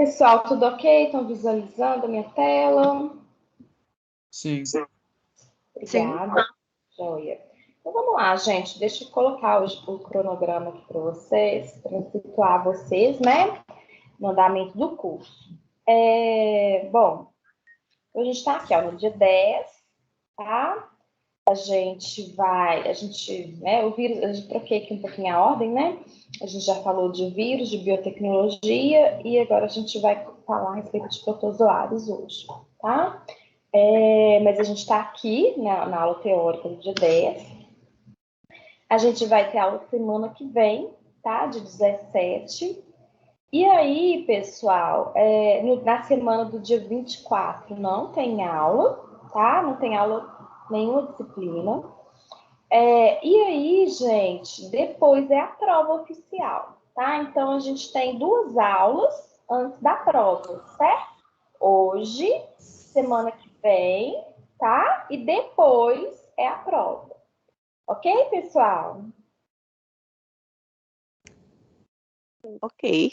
Pessoal, tudo ok? Estão visualizando a minha tela? Sim. Obrigada. Joia. Então, vamos lá, gente. Deixa eu colocar o cronograma aqui para vocês, para situar vocês, né? No andamento do curso. Bom, a gente está aqui, ó, no dia 10, tá? A gente, né, o vírus, eu já troquei aqui um pouquinho a ordem, né? A gente já falou de vírus, de biotecnologia, e agora a gente vai falar a respeito de protozoários hoje, tá? Mas a gente está aqui na aula teórica do dia 10. A gente vai ter aula semana que vem, tá? De 17. E aí, pessoal, na semana do dia 24 não tem aula, tá? Não tem aula, nenhuma disciplina. E aí, gente, depois é a prova oficial, tá? Então, a gente tem 2 aulas antes da prova, certo? Hoje, semana que vem, tá? E depois é a prova. Ok, pessoal? Ok.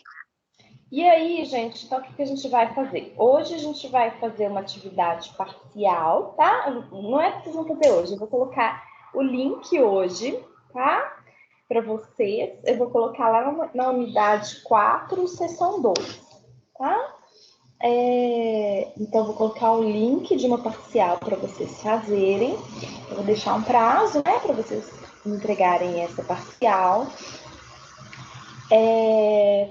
E aí, gente, então o que a gente vai fazer? Hoje a gente vai fazer uma atividade parcial, tá? Não é que vocês vão fazer hoje, eu vou colocar o link hoje, tá? Para vocês. Eu vou colocar lá na unidade 4, seção 2, tá? Então, eu vou colocar o link de uma parcial para vocês fazerem. Eu vou deixar um prazo, né, para vocês entregarem essa parcial.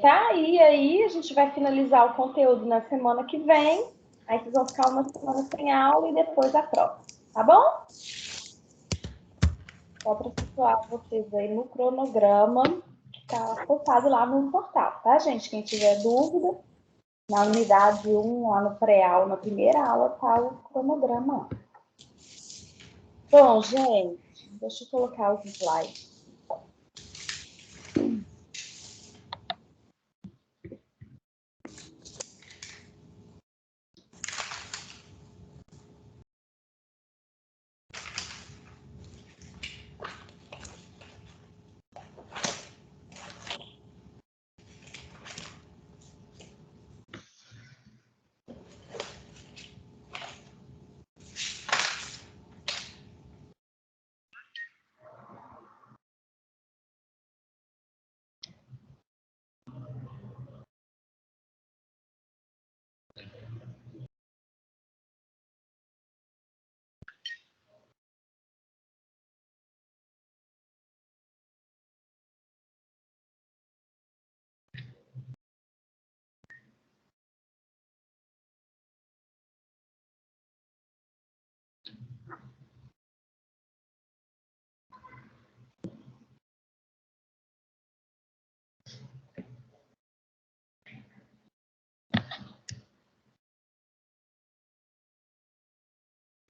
Tá? E aí, a gente vai finalizar o conteúdo na semana que vem. Aí, vocês vão ficar uma semana sem aula e depois a prova, tá bom? Só para situar vocês aí no cronograma que está postado lá no portal, tá, gente? Quem tiver dúvida, na unidade 1, lá no pré-aula, na primeira aula, tá o cronograma. Bom, gente, deixa eu colocar os slides.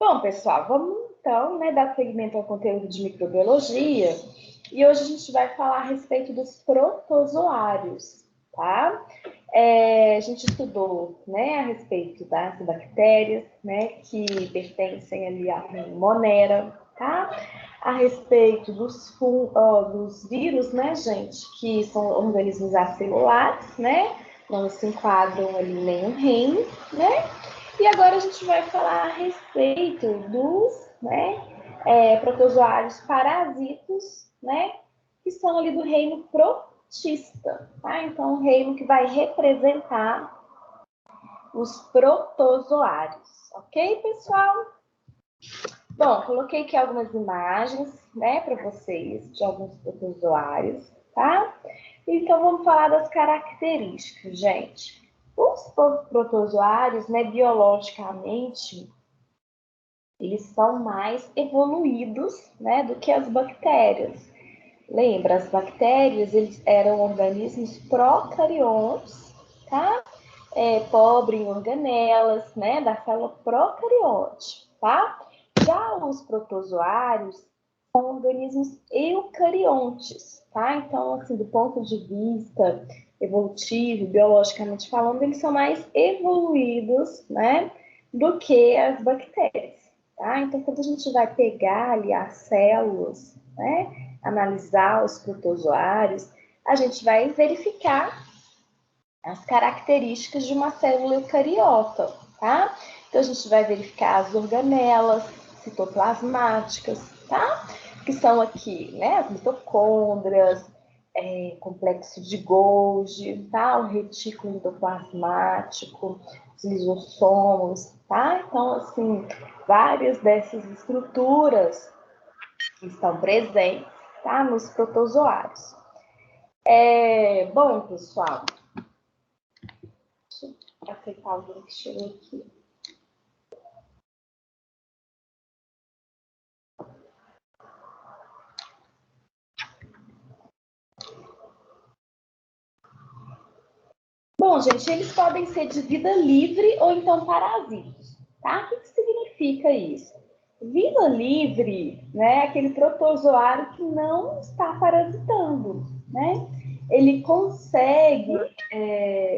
Bom, pessoal, vamos então, né, dar seguimento ao conteúdo de microbiologia. E hoje a gente vai falar a respeito dos protozoários, tá? A gente estudou, né, a respeito das bactérias, né, que pertencem ali à Monera, tá? A respeito dos vírus, né, gente, que são organismos acelulares, né? Não se enquadram ali em nenhum reino, né? E agora a gente vai falar a respeito dos, protozoários parasitos, né, que são ali do reino protista, tá? Então, o reino que vai representar os protozoários, ok, pessoal? Bom, coloquei aqui algumas imagens, né, para vocês de alguns protozoários, tá? Então, vamos falar das características, gente. Os protozoários, né, biologicamente, eles são mais evoluídos, né, do que as bactérias. Lembra, as bactérias, eles eram organismos procariontes, tá? Pobre em organelas, né, da célula procarionte, tá? Já os protozoários são organismos eucariontes, tá? Então, assim, do ponto de vista evolutivo, biologicamente falando, eles são mais evoluídos, né, do que as bactérias, tá? Então, quando a gente vai pegar ali as células, né, analisar os protozoários, a gente vai verificar as características de uma célula eucariota, tá? Então, a gente vai verificar as organelas citoplasmáticas, tá? Que são aqui, né, as mitocôndrias, complexo de Golgi, tá? O retículo endoplasmático, os lisossomos, tá? Então, assim, várias dessas estruturas estão presentes, tá? Nos protozoários. Bom, pessoal, deixa eu aceitar alguém que chegou aqui. Bom, gente, eles podem ser de vida livre ou então parasitos, tá? O que significa isso? Vida livre, né, é aquele protozoário que não está parasitando, né? Ele consegue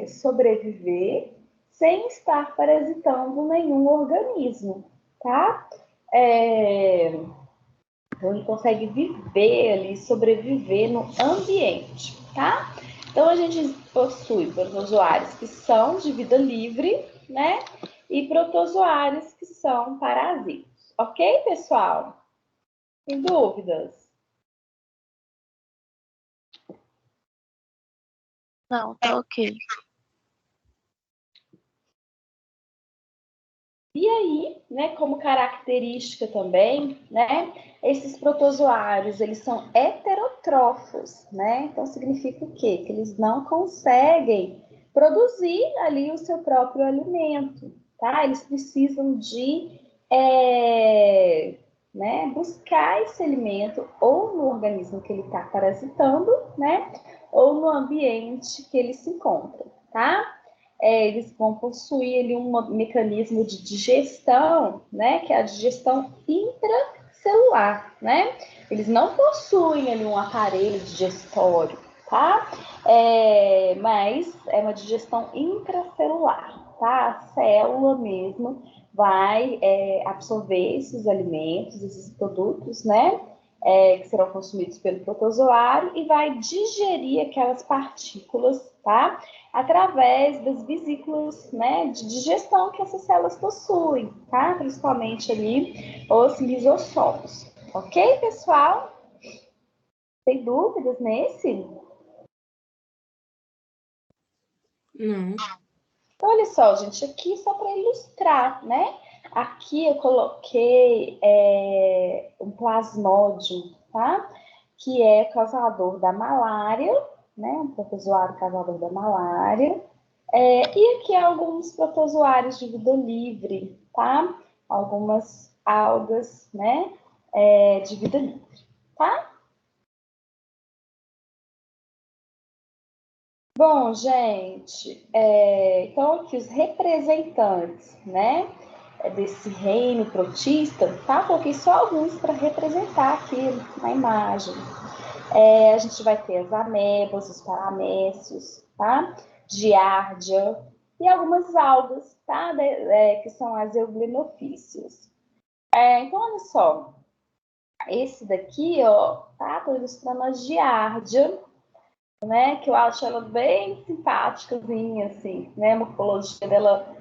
sobreviver sem estar parasitando nenhum organismo, tá? Então, ele consegue viver ali, sobreviver no ambiente, tá? Então, a gente possui protozoários que são de vida livre, né? E protozoários que são parasitas. Ok, pessoal? Tem dúvidas? Não, tá ok. E aí, né, como característica também, né, esses protozoários, eles são heterótrofos, né? Então, significa o quê? Que eles não conseguem produzir ali o seu próprio alimento, tá? Eles precisam de buscar esse alimento ou no organismo que ele está parasitando, né? Ou no ambiente que ele se encontra, tá? Eles vão possuir ali um mecanismo de digestão, né, que é a digestão intracelular, né? Eles não possuem ali um aparelho digestório, tá? Mas é uma digestão intracelular, tá? A célula mesmo vai absorver esses alimentos, esses produtos, né? Que serão consumidos pelo protozoário e vai digerir aquelas partículas, tá? Através das vesículas, né, de digestão que essas células possuem, tá? Principalmente ali os lisossomos. Ok, pessoal? Tem dúvidas nesse? Não. Olha só, gente, aqui só para ilustrar, né? Aqui eu coloquei um plasmódio, tá? Que é causador da malária, né? Um protozoário causador da malária. E aqui alguns protozoários de vida livre, tá? Algumas algas, né? De vida livre, tá? Bom, gente, então aqui os representantes, né, desse reino protista, tá? Coloquei só alguns para representar aqui na imagem. A gente vai ter as amebas, os paramécios, tá? Giardia e algumas algas, tá? Que são as euglenofícios. Então, olha só, esse daqui, ó, tá? Tô ilustrando a giardia, né, que eu acho ela bem simpáticazinha, assim, né, a morfologia dela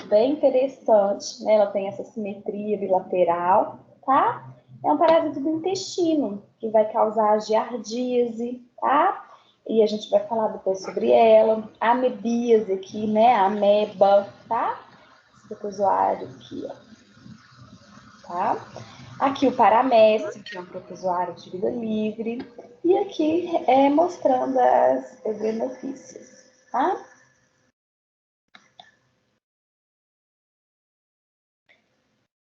bem interessante, né, ela tem essa simetria bilateral, tá? É um parásito do intestino, que vai causar giardíase, tá? E a gente vai falar depois sobre ela. A amebíase aqui, né, a ameba, tá? Esse protozoário aqui, ó, tá? Aqui o paramécio, que é um protozoário de vida livre. E aqui mostrando as euglenofícias, tá?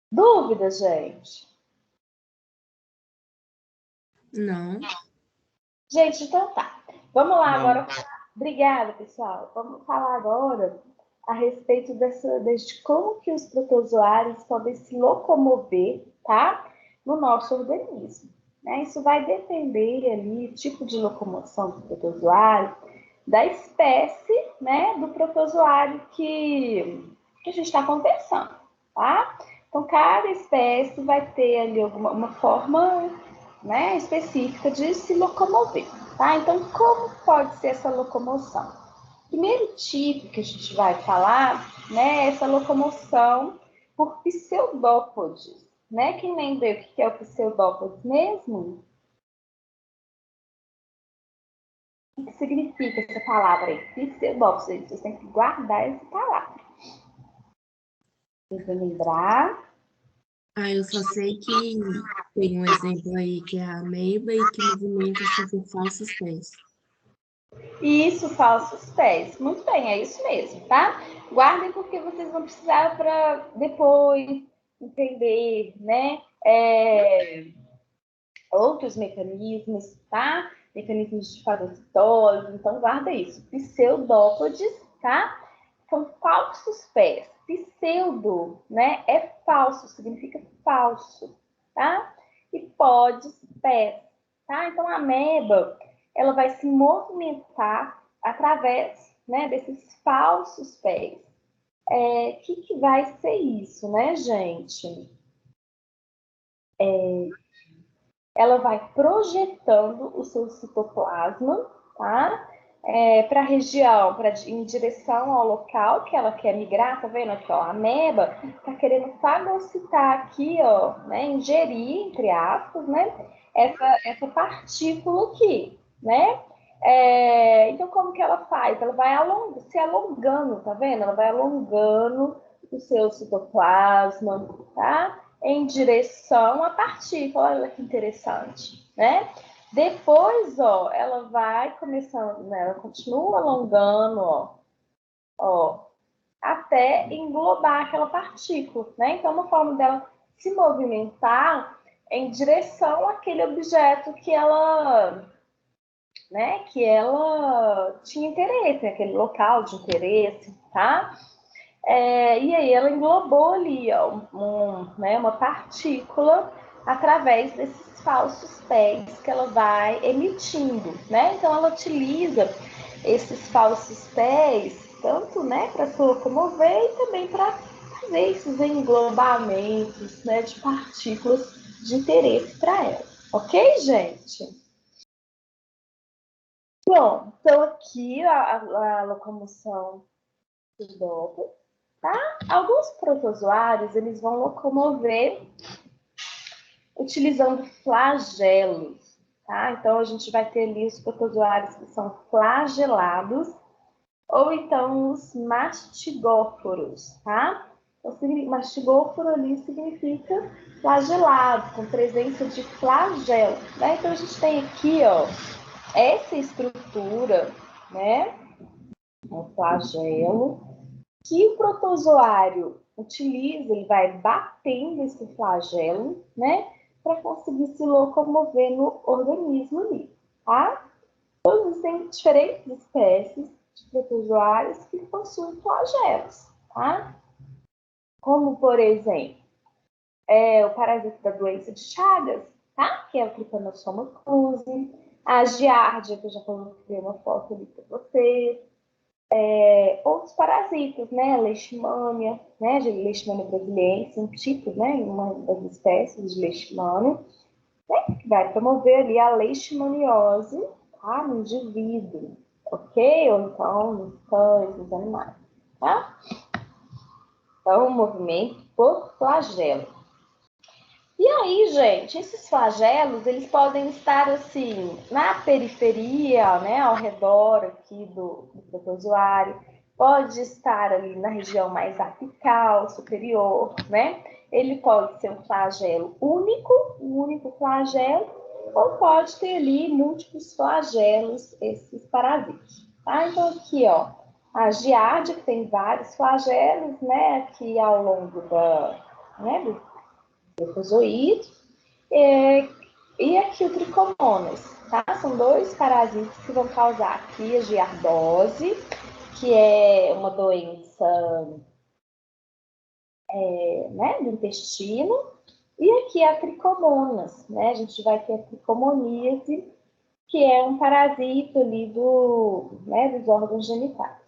Dúvidas, gente? Não. Gente, então tá. Vamos lá agora. Obrigada, pessoal. Vamos falar agora a respeito de como que os protozoários podem se locomover, tá? No nosso organismo. Né? Isso vai depender ali, o tipo de locomoção do protozoário, da espécie, né, do protozoário que a gente está conversando, tá? Então, cada espécie vai ter ali uma forma, né, específica de se locomover, tá? Então, como pode ser essa locomoção? Primeiro tipo que a gente vai falar, né, é essa locomoção por pseudópodes, né? Quem lembra o que é o pseudópodes mesmo? O que significa essa palavra aí? Pseudópodes, vocês têm que guardar essa palavra. Vocês vão lembrar? Eu só sei que tem um exemplo aí que é a ameba e que movimenta assim com falsos pés. Isso, falsos pés. Muito bem, é isso mesmo, tá? Guardem porque vocês vão precisar para depois entender, né? Outros mecanismos, tá? Mecanismos de fagocitose. Então, guarda isso. Pseudópodes, tá? São falsos pés. Pseudo, né? É falso, significa falso, tá? E podes, pés, tá? Então, a ameba, ela vai se movimentar através, né, desses falsos pés. Que vai ser isso, né, gente? Ela vai projetando o seu citoplasma, tá? Para a região, em direção ao local que ela quer migrar, tá vendo aqui, ó? A ameba tá querendo fagocitar aqui, ó, né? Ingerir, entre aspas, né? Essa partícula aqui, né? Então, como que ela faz? Ela vai se alongando, tá vendo? Ela vai alongando o seu citoplasma, tá? Em direção à partícula. Olha que interessante, né? Depois, ó, ela vai começando, né? Ela continua alongando, ó, até englobar aquela partícula, né? Então, uma forma dela se movimentar em direção àquele objeto que ela, né? Que ela tinha interesse, aquele local de interesse, tá? E aí ela englobou ali, ó, né, uma partícula através desses falsos pés que ela vai emitindo, né? Então ela utiliza esses falsos pés tanto, né, para se locomover e também para fazer esses englobamentos, né, de partículas de interesse para ela. Ok, gente? Bom, então aqui a locomoção dos dobros. Tá? Alguns protozoários, eles vão locomover utilizando flagelos, tá? Então, a gente vai ter ali os protozoários que são flagelados, ou então os mastigóforos, tá? Então, mastigóforo ali significa flagelado, com presença de flagelo, né? Então, a gente tem aqui, ó, essa estrutura, né? Um flagelo, que o protozoário utiliza, ele vai batendo esse flagelo, né, para conseguir se locomover no organismo ali, tá? Então, existem diferentes espécies de protozoários que possuem flagelos, tá? Como, por exemplo, o parasita da doença de Chagas, tá? Que é o Trypanosoma cruzi, a giardia, que eu já coloquei uma foto ali para vocês, outros parasitas, né? Leishmania, né? Leishmania brasiliense, um tipo, né? Uma das espécies de Leishmania, né? Que vai promover ali a leishmaniose, tá? No indivíduo, ok? Ou então nos cães, nos animais, tá? Então, o movimento por flagelo. E aí, gente, esses flagelos, eles podem estar, assim, na periferia, né, ao redor aqui do protozoário, pode estar ali na região mais apical, superior, né? Ele pode ser um flagelo único, um único flagelo, ou pode ter ali múltiplos flagelos, esses parasitas, tá? Então, aqui, ó, a giardia, que tem vários flagelos, né, aqui ao longo do protozoíde, e aqui o tricomonas, tá? São dois parasitas que vão causar aqui a giardose, que é uma doença né, do intestino, e aqui a tricomonas, né? A gente vai ter a tricomoníase, que é um parasita ali dos órgãos genitais.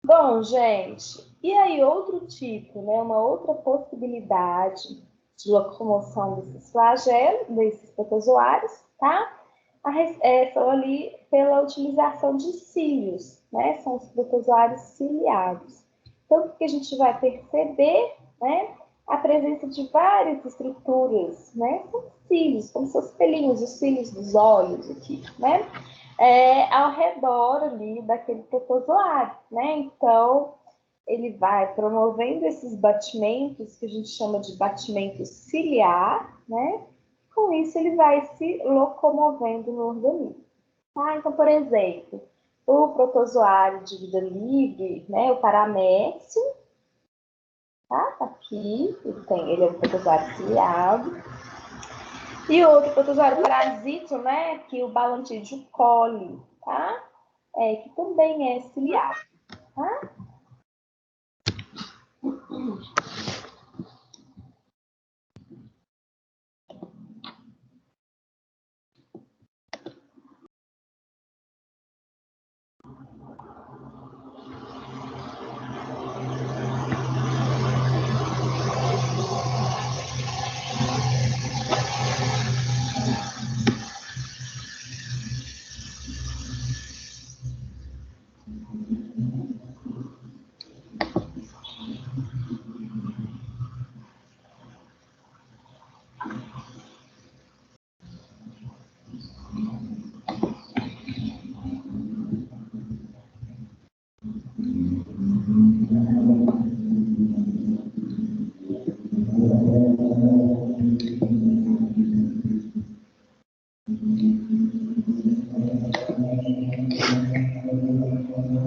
Bom, gente, e aí outro tipo, né, uma outra possibilidade de locomoção desses flagelos, desses protozoários, tá? são ali pela utilização de cílios, né? São os protozoários ciliados. Então, o que a gente vai perceber, né? A presença de várias estruturas, né? São cílios, como seus pelinhos, os cílios dos olhos aqui, né? Ao redor ali daquele protozoário, né? Então, ele vai promovendo esses batimentos, que a gente chama de batimento ciliar, né? Com isso, ele vai se locomovendo no organismo. Tá? Então, por exemplo, o protozoário de vida livre, né? O paramécio, tá? Aqui, ele é um protozoário ciliado. E outro protozoário parasito, né? Que é o Balantidium coli, tá? Que também é ciliado, tá?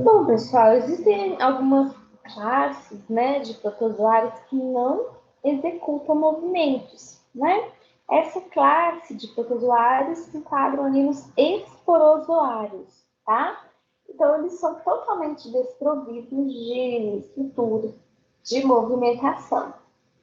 Bom, pessoal, existem algumas classes, né, de protozoários que não executam movimentos, né? Essa classe de protozoários se enquadram ali nos esporozoários, tá? Então, eles são totalmente desprovidos de estrutura, de movimentação,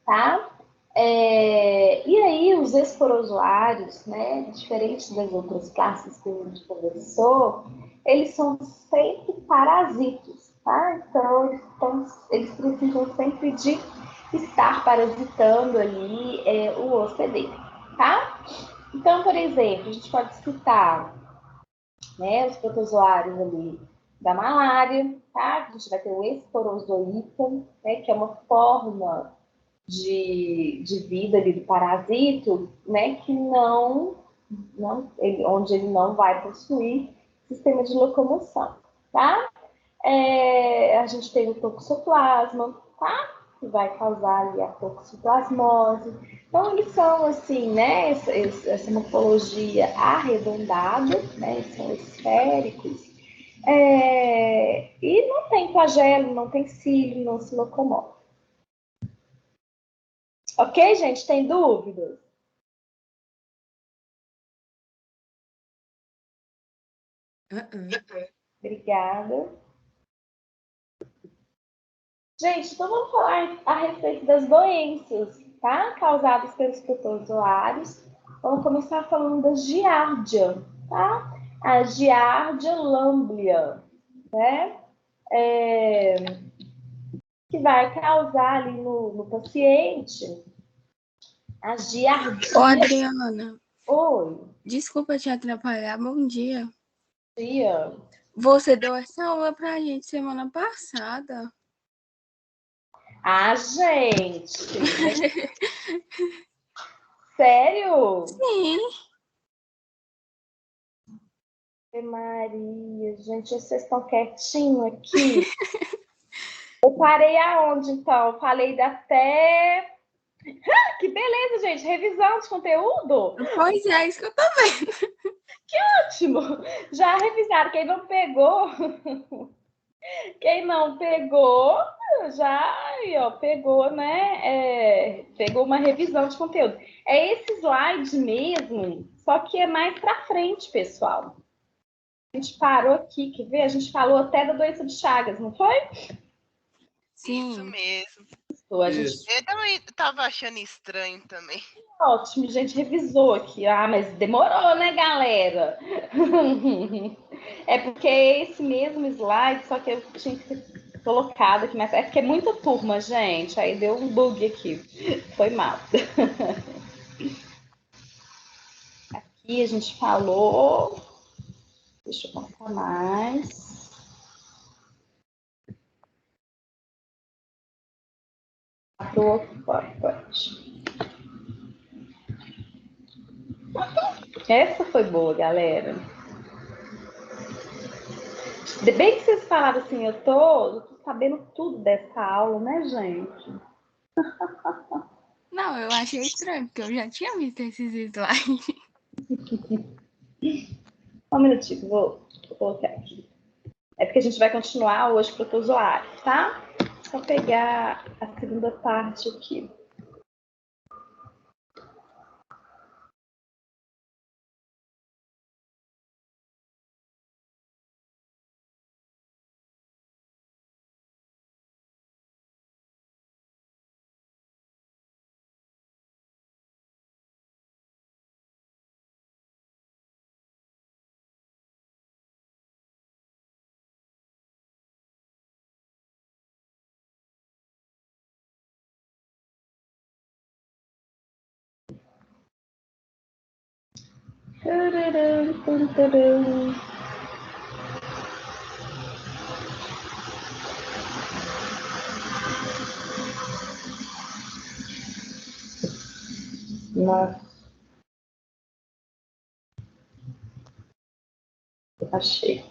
tá? E aí, os esporozoários, né, diferente das outras classes que a gente conversou, eles são sempre parasitos, tá? Então, eles precisam sempre de estar parasitando ali o hospedeiro, tá? Então, por exemplo, a gente pode citar, né, os protozoários ali da malária, tá? A gente vai ter o esporozoíta, né, que é uma forma de vida ali do parasito, né, que onde ele não vai possuir sistema de locomoção, tá? A gente tem o toxoplasma, tá? Que vai causar ali a toxoplasmose. Então, eles são, assim, né? Essa morfologia arredondada, né? Eles são esféricos. E não tem flagelo, não tem cílio, não se locomove. Ok, gente? Tem dúvidas? Obrigada. Gente, então vamos falar a respeito das doenças, tá? Causadas pelos protozoários. Vamos começar falando da giardia, tá? A giardia lamblia, né? Que vai causar ali no paciente a giardia. Ô, Adriana, Oi, desculpa te atrapalhar. Bom dia. dia. Você deu essa aula pra gente semana passada. Ah, gente! Sério? Sim. Maria, gente, vocês estão quietinhos aqui. Eu parei aonde, então? Falei até... Que beleza, gente! Revisão de conteúdo? Pois é, isso que eu tô vendo. Ótimo! Já revisaram. Quem não pegou, já aí, ó, pegou, né? Pegou uma revisão de conteúdo. É esse slide mesmo, só que é mais para frente, pessoal. A gente parou aqui, quer ver? A gente falou até da doença de Chagas, não foi? Sim. Isso mesmo. Isso. Eu também tava achando estranho também. Ótimo, a gente revisou aqui. Ah, mas demorou, né, galera? É porque é esse mesmo slide, só que eu tinha que ter colocado aqui, mas é porque é muita turma, gente. Aí deu um bug aqui. Foi mal. Aqui, a gente falou. Deixa eu contar mais. Essa foi boa, galera. De bem que vocês falaram assim, eu tô sabendo tudo dessa aula, né, gente? Não, eu achei estranho, porque eu já tinha visto esses slides. Um minutinho, vou colocar aqui. É porque a gente vai continuar hoje protozoário, tá? Só pegar a segunda parte aqui. Nossa. Achei.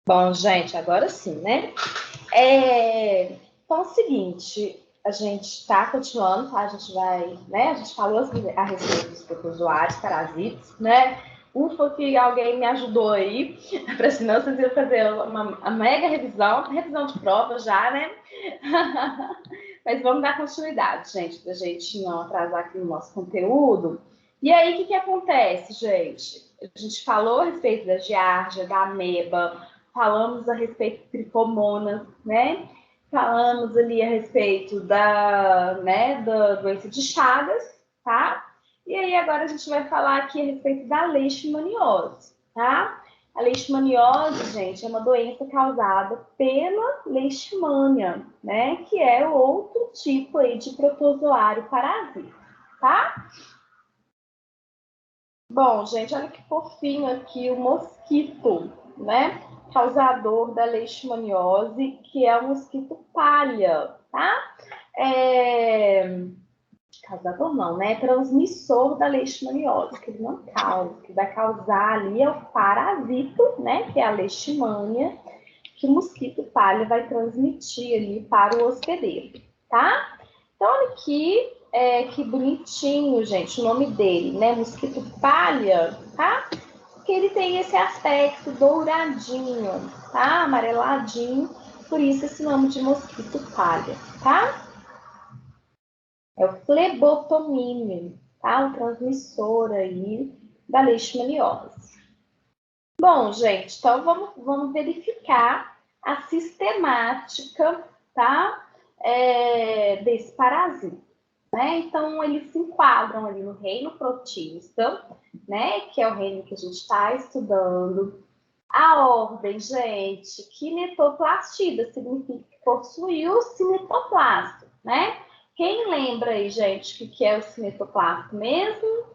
Bom, gente, agora sim, né? Então é o seguinte, a gente está continuando, tá? A gente vai, né? A gente falou a respeito dos protozoários, parasitas, né? Ufa, que alguém me ajudou aí, para senão vocês iam fazer uma mega revisão de prova já, né? Mas vamos dar continuidade, gente, para a gente não atrasar aqui o nosso conteúdo. E aí, o que acontece, gente? A gente falou a respeito da giardia, da ameba, falamos a respeito de tricomonas, né? Falamos ali a respeito da doença de Chagas, tá? E aí agora a gente vai falar aqui a respeito da leishmaniose, tá? A leishmaniose, gente, é uma doença causada pela leishmania, né? Que é outro tipo aí de protozoário parasita, tá? Bom, gente, olha que fofinho aqui o mosquito, né? Causador da leishmaniose, que é o mosquito palha, tá? Causador não, né? Transmissor da leishmaniose, que ele não causa, que vai causar ali é o parasito, né? Que é a leishmania, que o mosquito palha vai transmitir ali para o hospedeiro, tá? Então, olha aqui, que bonitinho, gente, o nome dele, né? Mosquito palha, tá? Porque ele tem esse aspecto douradinho, tá? Amareladinho, por isso esse nome de mosquito palha, tá? É o flebotomínio, tá? O transmissor aí da leishmaniose. Bom, gente, então vamos verificar a sistemática, tá? Desse parasita, né? Então, eles se enquadram ali no reino protista, né? Que é o reino que a gente está estudando. A ordem, gente, quinetoplastida significa que possuiu o cinetoplasto, né? Quem lembra aí, gente, o que é o cinetoplasto mesmo?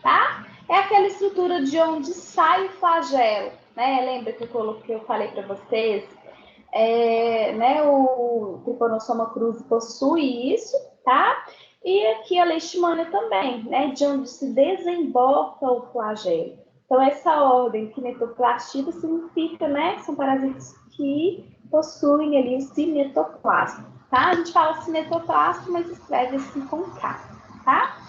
Tá? É aquela estrutura de onde sai o flagelo, né? Lembra que eu falei para vocês? Né, o Trypanosoma cruzi possui isso, tá? E aqui a leishmania também, né? De onde se desemboca o flagelo. Então, essa ordem kinetoplastida significa, né? São parasitas que possuem ali o cinetoplasma, tá? A gente fala cinetoplasma, mas escreve assim com K, tá?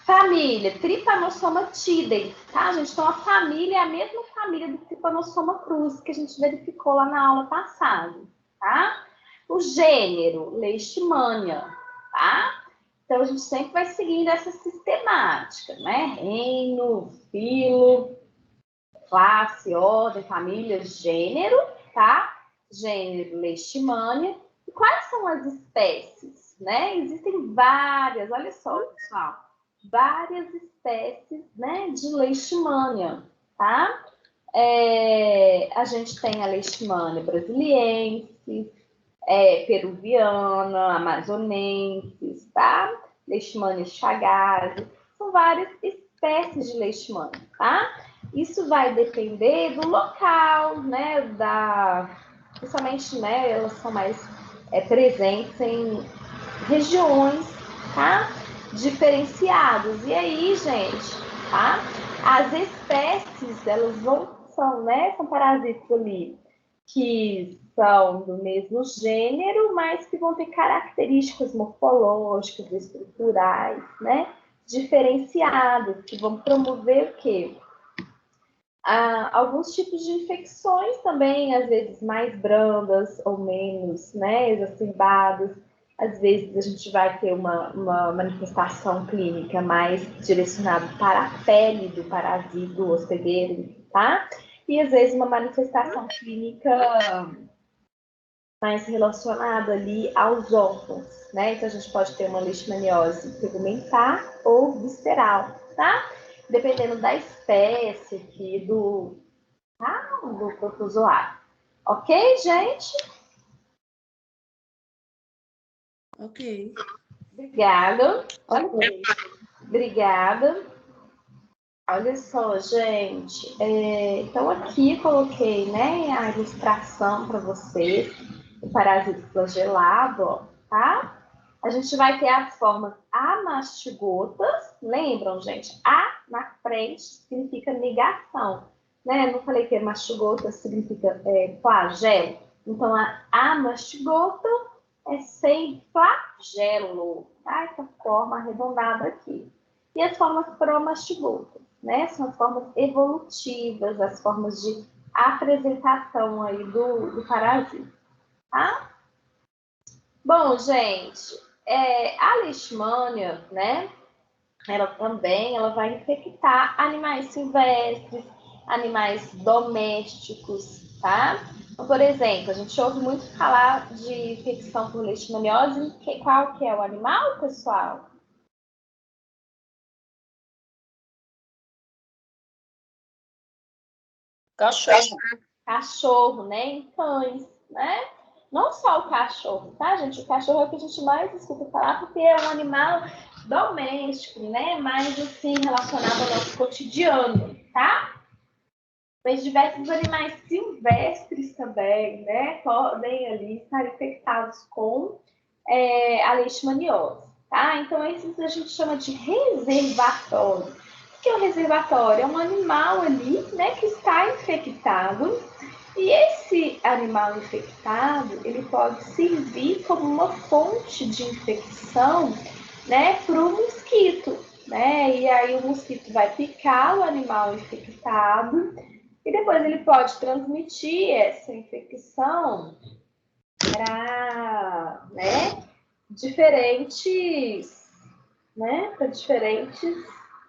Família, Trypanosoma tidem, tá, gente? Então, a família é a mesma família do Trypanosoma cruzi que a gente verificou lá na aula passada, tá? O gênero, Leishmania, tá? Então, a gente sempre vai seguindo essa sistemática, né? Reino, filo, classe, ordem, família, gênero, tá? Gênero, Leishmania. E quais são as espécies, né? Existem várias, olha só, pessoal. Várias espécies, né, de leishmania, tá? A gente tem a leishmania brasiliensis, peruviana, amazonensis, tá? Leishmania chagas, são várias espécies de leishmania, tá? Isso vai depender do local, né, principalmente, né, elas são mais presentes em regiões, tá? Diferenciados. E aí, gente, tá? As espécies, elas são, né? São parasitas ali que são do mesmo gênero, mas que vão ter características morfológicas, estruturais, né? Diferenciadas, que vão promover o quê? Alguns tipos de infecções também, às vezes mais brandas ou menos, né? Exacerbadas. Às vezes a gente vai ter uma manifestação clínica mais direcionada para a pele do parasita, do hospedeiro, tá? E às vezes uma manifestação clínica mais relacionada ali aos órgãos, né? Então a gente pode ter uma leishmaniose tegumentar ou visceral, tá? Dependendo da espécie aqui do protozoário. Ok, gente? Ok. Obrigada. Ok. Obrigada. Olha só, gente. Então, aqui eu coloquei, né, a ilustração para vocês do parasita flagelado, ó, tá? A gente vai ter as formas amastigotas. Lembram, gente? A na frente significa negação, né? Não falei que mastigota significa flagelo. Então, a amastigota é sem flagelo, tá? Essa forma arredondada aqui. E as formas promastigotas, né? São as formas evolutivas, as formas de apresentação aí do parasita, tá? Bom, gente, a leishmania, né? Ela vai infectar animais silvestres, animais domésticos, tá? Então, por exemplo, a gente ouve muito falar de infecção por leishmaniose. Qual que é o animal, pessoal? Cachorro. Cachorro, né? Em cães, né? Não só o cachorro, tá, gente? O cachorro é o que a gente mais escuta falar porque é um animal doméstico, né? Mais assim, relacionado ao nosso cotidiano, tá? Mas diversos animais silvestres também, né? Podem ali estar infectados com a leishmaniose, tá? Então, esses a gente chama de reservatório. O que é um reservatório? É um animal ali, né, que está infectado. E esse animal infectado, ele pode servir como uma fonte de infecção, né, para o mosquito, né? E aí o mosquito vai picar o animal infectado e depois ele pode transmitir essa infecção para, né, diferentes, né, para diferentes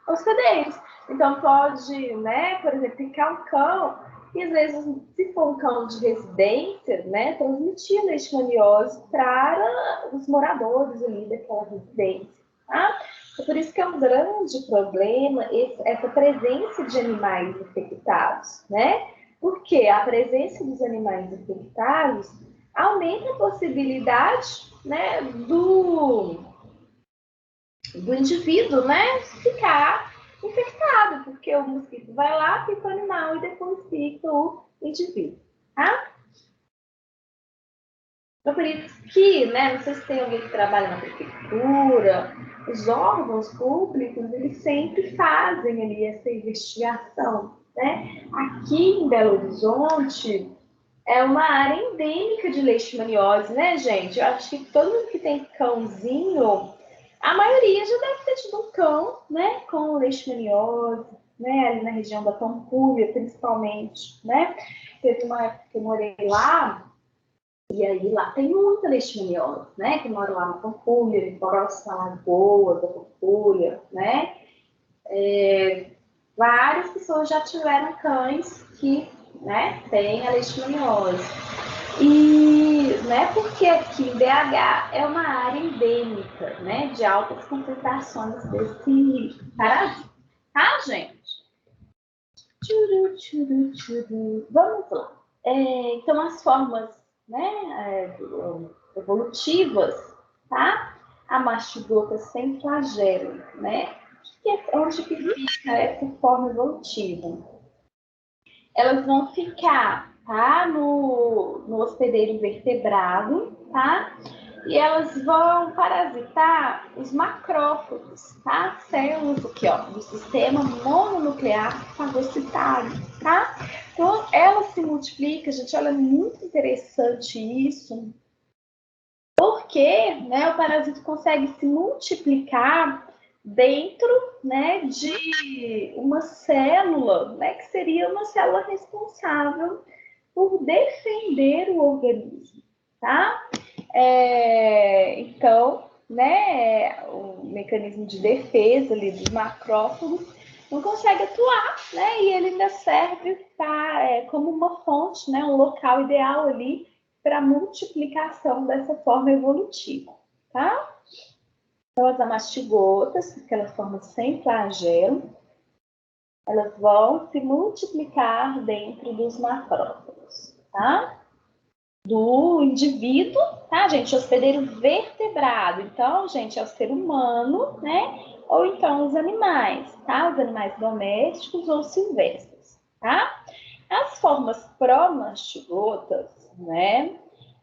hospedeiros. Então pode, né, por exemplo, picar um cão e às vezes, se for um cão de residência, né, transmitir a leishmaniose para os moradores ali daquela residência, tá? É por isso que é um grande problema essa presença de animais infectados, né? Porque a presença dos animais infectados aumenta a possibilidade, né, do indivíduo, né, ficar infectado, porque o mosquito vai lá, pica o animal e depois pica o indivíduo, tá? Então, por isso que, né, não sei se tem alguém que trabalha na prefeitura, os órgãos públicos, eles sempre fazem ali essa investigação, né? Aqui em Belo Horizonte, é uma área endêmica de leishmaniose, né, gente? Eu acho que todo mundo que tem cãozinho, a maioria já deve ter tido um cão, né, com leishmaniose, né, ali na região da Pampulha, principalmente, né? Teve uma época que eu morei lá, e aí lá tem muita leishmaniose, né? Que mora lá na Pampulha, próxima à Lagoa da Pampulha, né? Várias pessoas já tiveram cães que, né, têm a leishmaniose. E, né, porque aqui em BH é uma área endêmica, né, de altas concentrações desse parasita, tá, gente? Vamos lá. Então, as formas, né, evolutivas, tá? A mastigota sem flagelo, né? Onde que fica essa forma evolutiva? Elas vão ficar, tá? No hospedeiro vertebrado, tá? E elas vão parasitar os macrófagos, tá? Células aqui, ó, do sistema mononuclear fagocitário, tá? Então, ela se multiplica, gente, olha, é muito interessante isso, porque, né, o parasito consegue se multiplicar dentro, né, de uma célula, né, que seria uma célula responsável por defender o organismo, tá? Então, né, o mecanismo de defesa ali dos macrófagos não consegue atuar, né, e ele ainda serve como uma fonte, né, um local ideal ali para a multiplicação dessa forma evolutiva, tá? Então, as amastigotas, aquela forma sem flagelo, elas vão se multiplicar dentro dos macrófagos, tá? Do indivíduo, tá, gente? Hospedeiro vertebrado. Então, gente, é o ser humano, né? Ou então os animais, tá? Os animais domésticos ou silvestres, tá? As formas promastigotas, né?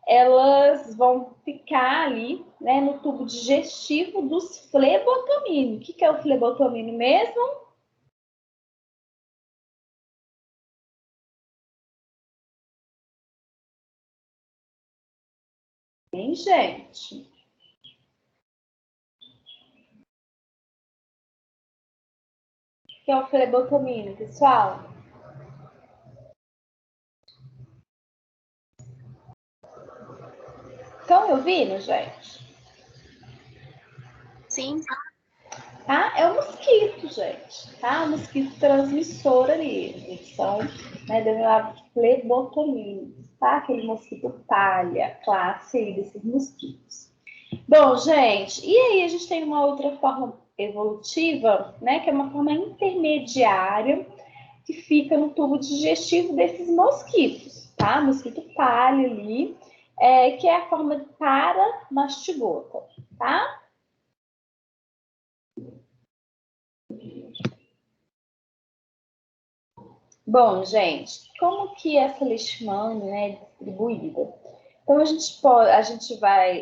Elas vão ficar ali, né, no tubo digestivo dos flebotominos. O que é o flebotomino mesmo? Hein, gente? O que é o flebotomino, pessoal? Estão me ouvindo, gente? Sim. Tá? É o mosquito, gente, tá? O mosquito transmissor ali. Eles são, né, denominados flebotominos, tá? Aquele mosquito palha, classe aí desses mosquitos. Bom, gente, e aí a gente tem uma outra forma evolutiva, né? Que é uma forma intermediária que fica no tubo digestivo desses mosquitos, tá? Mosquito palha ali, que é a forma de paramastigota, tá? Bom, gente, como que essa leishmania, né, é distribuída? Então, a gente vai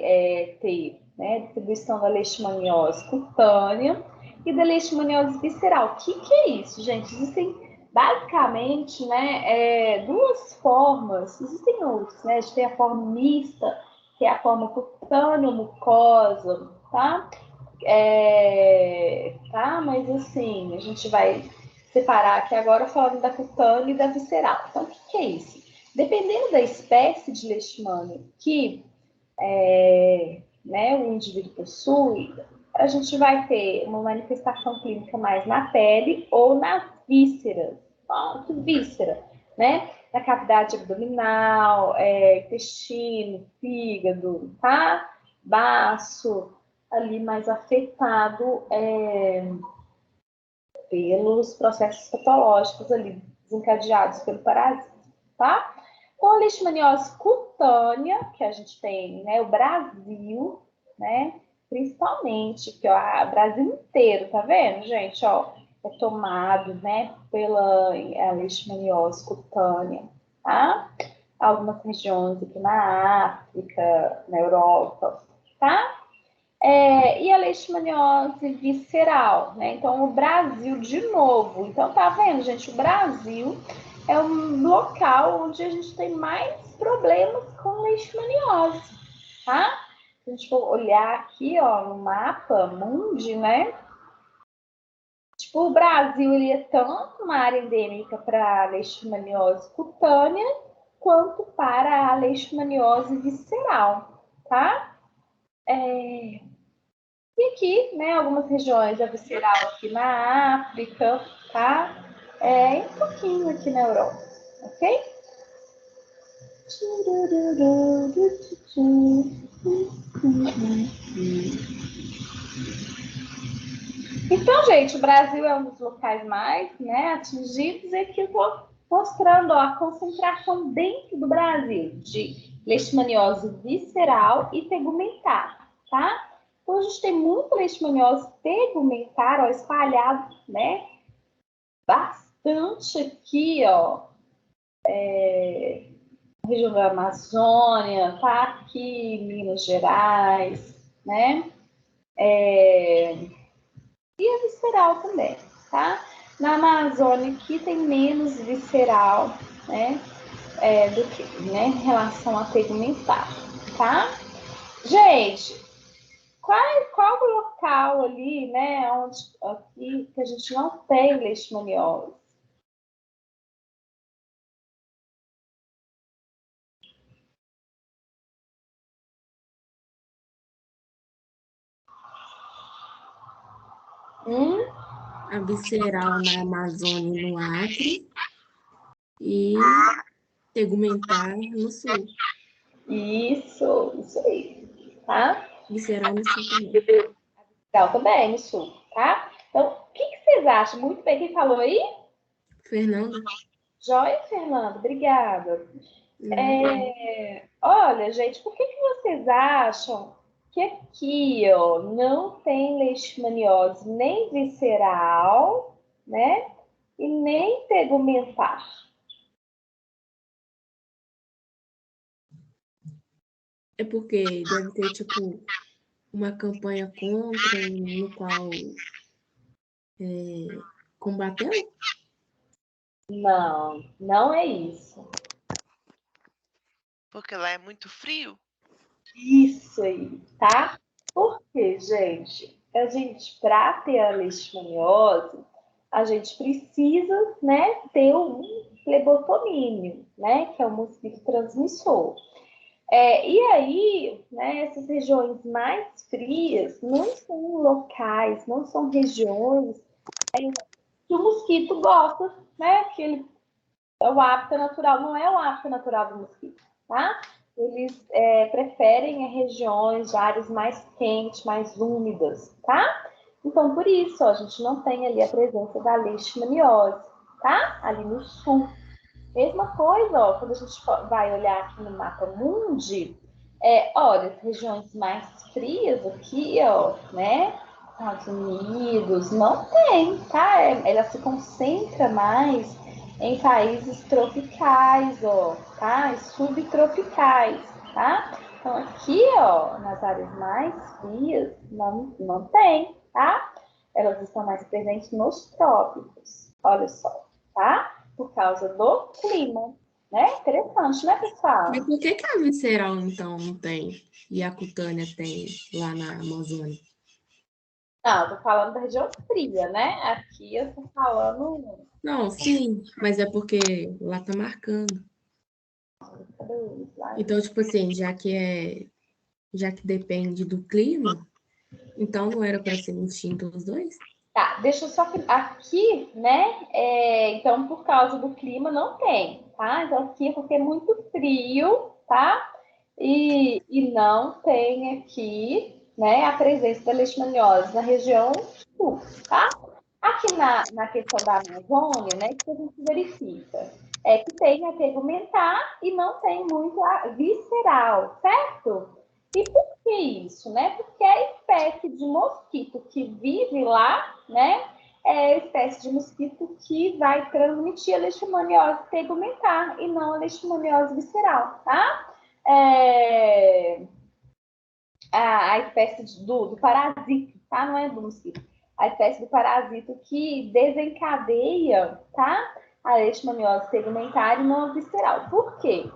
ter, né, distribuição da leishmaniose cutânea e da leishmaniose visceral. O que é isso, gente? Existem, basicamente, né, duas formas, existem outras, né? A gente tem a forma mista, que é a forma cutânea mucosa, tá? Tá? Mas, assim, a gente vai separar aqui agora falando da cutânea e da visceral. Então, o que é isso? Dependendo da espécie de leishmania que né, o indivíduo possui, a gente vai ter uma manifestação clínica mais na pele ou nas vísceras. Que víscera, né? Na cavidade abdominal, intestino, fígado, tá? Baço, ali mais afetado pelos processos patológicos ali desencadeados pelo parasita, tá? Então, a leishmaniose cutânea, que a gente tem, né, o Brasil, né, principalmente, que ó, o Brasil inteiro, tá vendo, gente? Ó, é tomado, né, pela leishmaniose cutânea, tá? Algumas regiões aqui na África, na Europa, tá? E a leishmaniose visceral, né? Então, o Brasil, de novo. Então, tá vendo, gente? O Brasil é um local onde a gente tem mais problemas com leishmaniose, tá? Se a gente for olhar aqui, ó, no mapa mundi, né? Tipo, o Brasil, ele é tanto uma área endêmica para a leishmaniose cutânea, quanto para a leishmaniose visceral, tá? E aqui, né, algumas regiões da visceral aqui na África, tá? E um pouquinho aqui na Europa, ok? Então, gente, o Brasil é um dos locais mais, né, atingidos, e aqui eu estou mostrando, ó, a concentração dentro do Brasil de leishmaniose visceral e tegumentar, tá? Então, a gente tem muita leishmaniose tegumentar, ó, espalhado, né, bastante aqui, ó, região da Amazônia, tá? Aqui, Minas Gerais, né? E a visceral também, tá? Na Amazônia aqui tem menos visceral, né? Do que, né, em relação a tegumentar, tá? Gente, qual o local ali, né, onde aqui que a gente não tem leishmaniose? A visceral na Amazônia e no Acre e tegumentar no Sul. Isso aí, tá? Visceral no Sul também. Visceral também, no Sul, tá? Então, o que vocês acham? Muito bem, quem falou aí? Fernanda? Joia, Fernando, obrigada. Olha, gente, por que vocês acham que aqui, ó, não tem leishmaniose nem visceral, né? E nem tegumentar? É porque deve ter, tipo, uma campanha contra, no qual combateu? Não, não é isso. Porque lá é muito frio. Isso aí, tá? Porque, gente, para ter a leishmaniose, a gente precisa, né, ter um flebotomínio, né, que é o mosquito transmissor. E aí, né, essas regiões mais frias não são locais, não são regiões que o mosquito gosta, né, que ele é o hábitat natural, não é o hábitat natural do mosquito, tá? Eles preferem regiões de áreas mais quentes, mais úmidas, tá? Então, por isso, ó, a gente não tem ali a presença da leishmaniose, tá? Ali no sul. Mesma coisa, ó, quando a gente vai olhar aqui no mapa mundi, olha, as regiões mais frias aqui, ó, né? Estados Unidos, não tem, tá? Ela se concentra mais em países tropicais, ó, tá? E subtropicais, tá? Então, aqui, ó, nas áreas mais frias, não tem, tá? Elas estão mais presentes nos trópicos, olha só, tá? Por causa do clima, né? Interessante, né, pessoal? Mas por que a visceral, então, não tem? E a cutânea tem lá na Amazônia? Não, eu tô falando da região fria, né? Aqui eu tô falando... Não, sim, mas é porque lá tá marcando. Então, tipo assim, já que depende do clima, então não era para ser extinto os dois? Tá, deixa eu só... Aqui, né? Então, por causa do clima, não tem, tá? Então, aqui é porque é muito frio, tá? E não tem aqui, né, a presença da leishmaniose na região sul, tá? Aqui na questão da Amazônia, né, que a gente verifica é que tem a tegumentar e não tem muito a visceral, certo? E por que isso, né? Porque a espécie de mosquito que vive lá, né, é a espécie de mosquito que vai transmitir a leishmaniose tegumentar e não a leishmaniose visceral, tá? A espécie do parasito, tá? Não é do mosquito. A espécie do parasito que desencadeia, tá? A leishmaniose tegumentar e não a visceral. Por quê?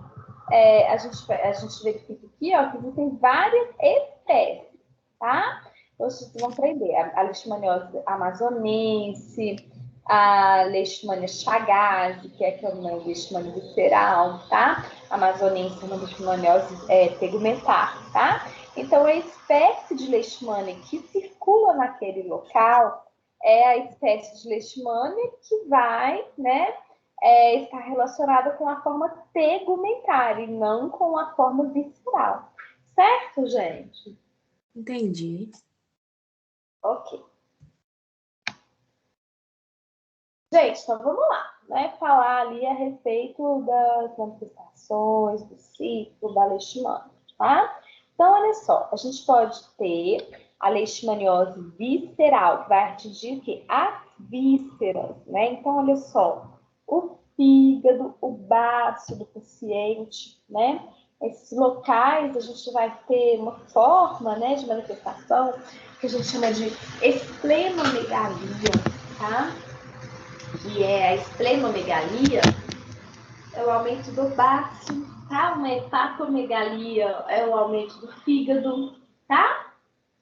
A gente verifica aqui, ó, que existem várias espécies, tá? Então, vocês vão aprender a leishmaniose amazonense, a leishmania chagas, que é uma leishmania visceral, tá? A amazonense é uma leishmaniose tegumentar, tá? Então, a espécie de leishmania que circula naquele local é a espécie de leishmania que vai, né, estar relacionada com a forma tegumentar e não com a forma visceral. Certo, gente? Entendi. Ok. Gente, então vamos lá, né? Falar ali a respeito das manifestações, do ciclo da leishmania, tá? Então, olha só, a gente pode ter a leishmaniose visceral, que vai atingir o quê? As vísceras, né? Então, olha só, o fígado, o baço do paciente, né? Esses locais a gente vai ter uma forma, né, de manifestação que a gente chama de esplenomegalia, tá? Que é a esplenomegalia, é o aumento do baço, tá? Uma hepatomegalia é o aumento do fígado, tá?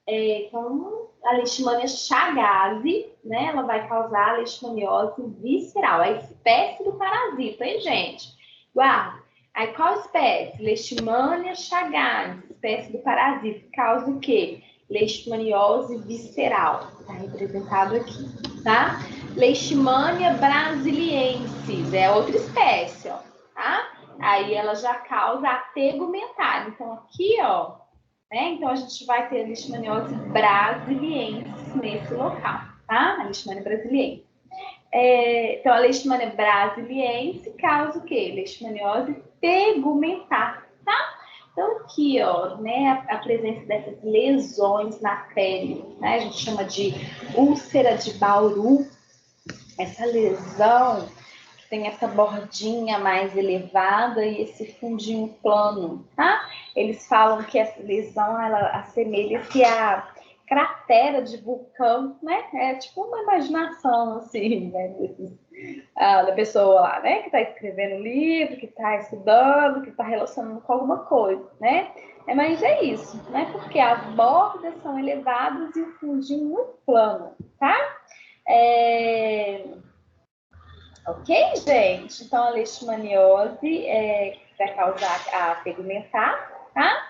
Então, a leishmania chagas, né? Ela vai causar a leishmaniose visceral, a espécie do parasita, hein, gente? Guarda. Aí, qual espécie? Leishmania chagas, espécie do parasita, causa o quê? Leishmaniose visceral, tá representado aqui, tá? Leishmania brasiliensis, é outra espécie, ó, tá? Aí ela já causa a tegumentar. Então, aqui, ó, né? Então, a gente vai ter a leishmaniose brasiliensis nesse local, tá? A leishmania brasiliensis. Então, a leishmania brasiliensis causa o quê? Leishmaniose tegumentar, tá? Então, aqui, ó, né, a presença dessas lesões na pele, né? A gente chama de úlcera de Bauru. Essa lesão que tem essa bordinha mais elevada e esse fundinho plano, tá? Eles falam que essa lesão, ela assemelha-se a cratera de vulcão, né? É tipo uma imaginação, assim, né? Da pessoa lá, né? Que está escrevendo livro, que está estudando, que está relacionando com alguma coisa, né? Mas é isso, né? Porque as bordas são elevadas e o fundinho plano, tá? Ok, gente? Então, a leishmaniose vai causar a tegumentar, tá?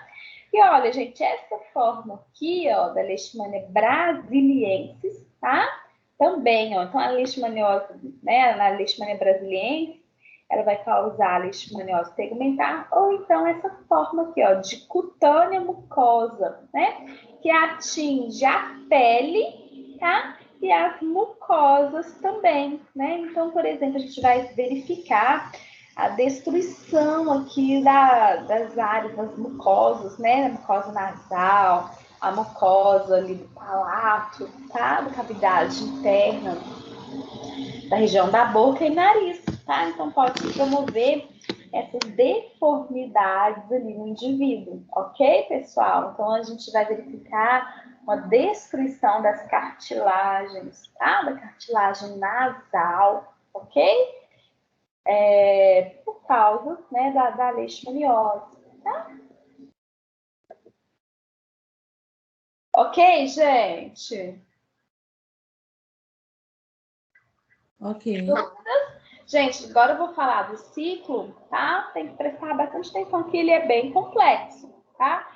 E olha, gente, essa forma aqui, ó, da leishmania brasiliensis, tá? Também, ó, então a leishmaniose, né, na leishmania brasiliensis, ela vai causar a leishmaniose tegumentar, ou então essa forma aqui, ó, de cutânea mucosa, né? Que atinge a pele, tá? E as mucosas também, né? Então, por exemplo, a gente vai verificar a destruição aqui das áreas, das mucosas, né? A mucosa nasal, a mucosa ali do palato, tá? Da cavidade interna, da região da boca e nariz, tá? Então, pode promover essas deformidades ali no indivíduo, ok, pessoal? Então, a gente vai verificar uma destruição das cartilagens, tá? Da cartilagem nasal, ok? Por causa, né, da leishmaniose, tá? Ok, gente? Ok. Gente, agora eu vou falar do ciclo, tá? Tem que prestar bastante atenção que ele é bem complexo, tá?